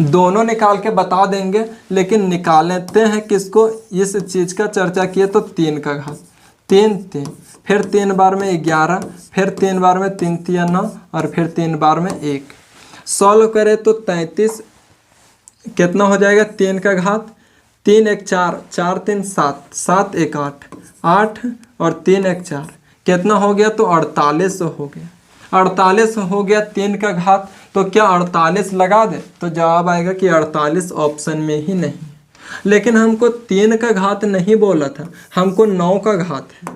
दोनों निकाल के बता देंगे, लेकिन निकालते हैं किसको, इस चीज़ का चर्चा किए तो 3 का घात, 3 3, फिर 3 बार में 11, फिर 3 बार में 3 3 9, और फिर 3 बार में 1। सॉल्व करें तो 33 कितना हो जाएगा, 3 का घात, 3 1 4, 4 3 7, 7 1 8, 8 और 3 1 4, कितना हो गया, तो 48 हो गया। 48 हो गया 3 का घात, तो क्या 48 लगा दे, तो जवाब आएगा कि 48 ऑप्शन में ही नहीं है। लेकिन हमको 3 का घात नहीं बोला था, हमको 9 का घात है।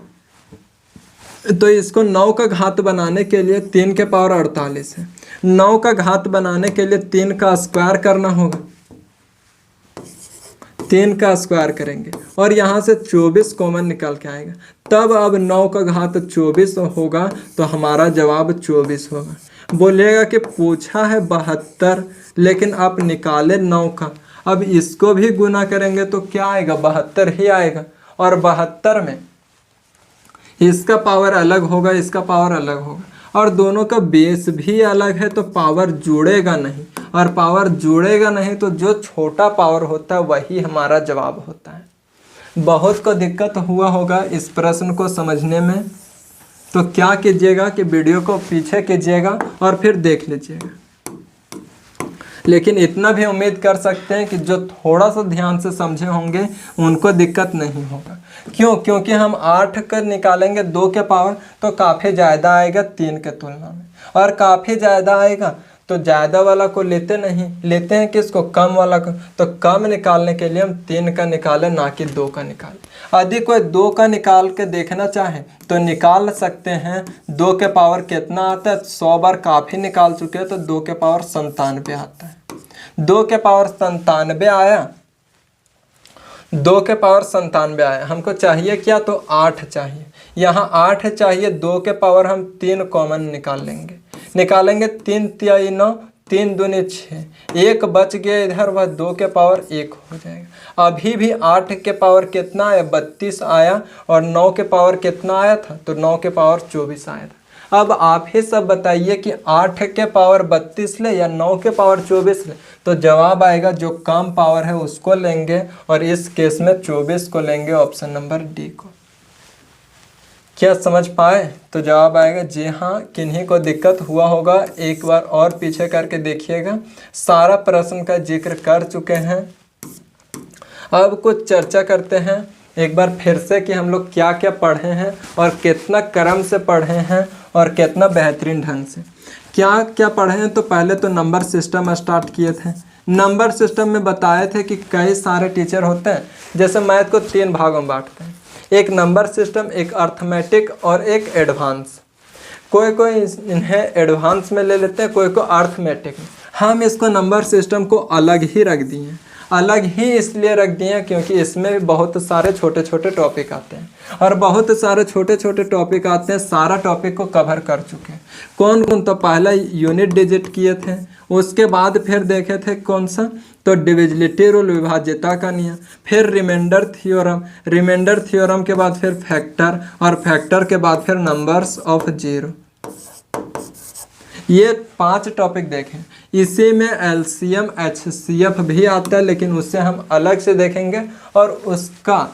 तो इसको 9 का घात बनाने के लिए 3 के पावर 48 है, 9 का घात बनाने के लिए 3 का स्क्वायर करना होगा, 3 का स्क्वायर करेंगे और यहाँ से 24 कॉमन निकल के आएगा, तब अब 9 का घात 24 होगा, तो हमारा जवाब 24 होगा। बोलिएगा कि पूछा है 72, लेकिन आप निकाले 9 का, अब इसको भी गुना करेंगे तो क्या आएगा, 72 ही आएगा। और 72 में इसका पावर अलग होगा, इसका पावर अलग होगा, और दोनों का बेस भी अलग है, तो पावर जुड़ेगा नहीं, और पावर जुड़ेगा नहीं तो जो छोटा पावर होता है वही हमारा जवाब होता है। बहुत को दिक्कत हुआ होगा इस प्रश्न को समझने में, तो क्या कीजिएगा कि वीडियो को पीछे कीजिएगा और फिर देख लीजिएगा। लेकिन इतना भी उम्मीद कर सकते हैं कि जो थोड़ा सा ध्यान से समझे होंगे उनको दिक्कत नहीं होगा। क्यों? क्योंकि हम 8 कर निकालेंगे 2 के पावर, तो काफ़ी ज़्यादा आएगा 3 के तुलना में, और काफ़ी ज़्यादा आएगा तो ज़्यादा वाला को लेते नहीं, लेते हैं किसको, कम वाला को। तो कम निकालने के लिए हम 3 का निकालें, ना कि 2 का निकालें। यदि कोई 2 का निकाल के देखना चाहे तो निकाल सकते हैं। 2 के पावर कितना आता है, 100 बार काफ़ी निकाल चुके हैं, तो 2 के पावर 97 आता है। 2 के पावर 97 आया, 2 के पावर 97 आया, हमको चाहिए क्या, तो 8 चाहिए। यहाँ 8 चाहिए, 2 के पावर हम 3 कॉमन निकालेंगे, 3 3 9, 3 दूनी 6, 1 बच गया इधर, वह 2 के पावर 1 हो जाएगा। अभी भी 8 के पावर कितना आया, 32 आया, और 9 के पावर कितना आया था, तो 9 के पावर 24 आया था। अब आप ही सब बताइए कि 8 के पावर 32 ले या 9 के पावर 24 ले, तो जवाब आएगा जो कम पावर है उसको लेंगे, और इस केस में 24 को लेंगे, ऑप्शन नंबर डी को। क्या समझ पाए? तो जवाब आएगा जी हाँ। किन्हीं को दिक्कत हुआ होगा एक बार और पीछे करके देखिएगा, सारा प्रश्न का जिक्र कर चुके हैं। अब कुछ चर्चा करते हैं एक बार फिर से कि हम लोग क्या क्या पढ़े हैं और कितना क्रम से पढ़े हैं और कितना बेहतरीन ढंग से क्या क्या पढ़े हैं। तो पहले तो नंबर सिस्टम स्टार्ट किए थे। नंबर सिस्टम में बताए थे कि कई सारे टीचर होते हैं, जैसे मैथ को 3 भागों में बांटते हैं, एक नंबर सिस्टम, एक अर्थमेटिक और एक एडवांस। कोई कोई इन्हें एडवांस में ले लेते हैं, कोई को अर्थमेटिक में। हम इसको नंबर सिस्टम को अलग ही रख दिए हैं। अलग ही इसलिए रख दिए हैं क्योंकि इसमें भी बहुत सारे छोटे छोटे टॉपिक आते हैं, और बहुत सारे छोटे छोटे टॉपिक आते हैं, सारा टॉपिक को कवर कर चुके हैं। कौन कौन? तो पहला यूनिट डिजिट किए थे, उसके बाद फिर देखे थे कौन सा, तो डिविजिबिलिटी रूल, विभाज्यता का नियम, फिर रिमाइंडर थ्योरम, रिमाइंडर थ्योरम के बाद फिर फैक्टर, और फैक्टर के बाद फिर नंबर्स ऑफ जीरो। ये 5 टॉपिक देखें। इसी में एलसीएम एचसीएफ भी आता है, लेकिन उससे हम अलग से देखेंगे, और उसका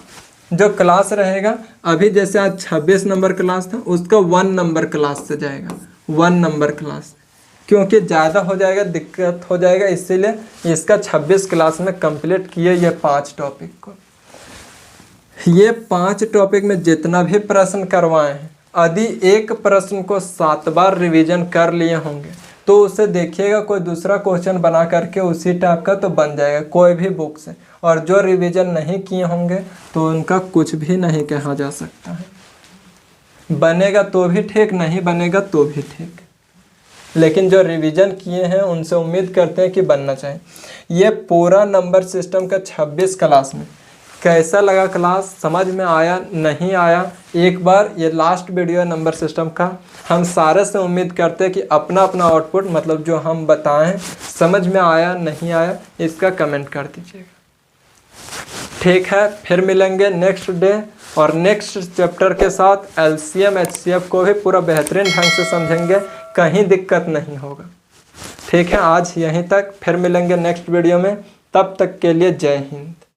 जो क्लास रहेगा, अभी जैसे आज 26 नंबर क्लास था, उसका 1 नंबर क्लास से जाएगा, 1 नंबर क्लास, क्योंकि ज़्यादा हो जाएगा, दिक्कत हो जाएगा, इसीलिए इसका 26 क्लास में कंप्लीट किए ये 5 टॉपिक को। ये 5 टॉपिक में जितना भी प्रश्न करवाए हैं, यदि एक प्रश्न को 7 बार रिवीजन कर लिए होंगे तो उसे देखिएगा कोई दूसरा क्वेश्चन बना करके उसी टाइप का तो बन जाएगा कोई भी बुक से, और जो रिवीजन नहीं किए होंगे तो उनका कुछ भी नहीं कहा जा सकता है। बनेगा तो भी ठीक, नहीं बनेगा तो भी ठीक, लेकिन जो रिवीजन किए हैं उनसे उम्मीद करते हैं कि बनना चाहिए। ये पूरा नंबर सिस्टम का 26 क्लास में कैसा लगा क्लास, समझ में आया नहीं आया, एक बार ये लास्ट वीडियो है नंबर सिस्टम का। हम सारे से उम्मीद करते हैं कि अपना अपना आउटपुट, मतलब जो हम बताएं, समझ में आया नहीं आया, इसका कमेंट कर दीजिएगा। ठीक है, फिर मिलेंगे नेक्स्ट डे और नेक्स्ट चैप्टर के साथ एलसीएम एचसीएफ को भी पूरा बेहतरीन ढंग से समझेंगे, कहीं दिक्कत नहीं होगा। ठीक है, आज यहीं तक, फिर मिलेंगे नेक्स्ट वीडियो में। तब तक के लिए जय हिंद।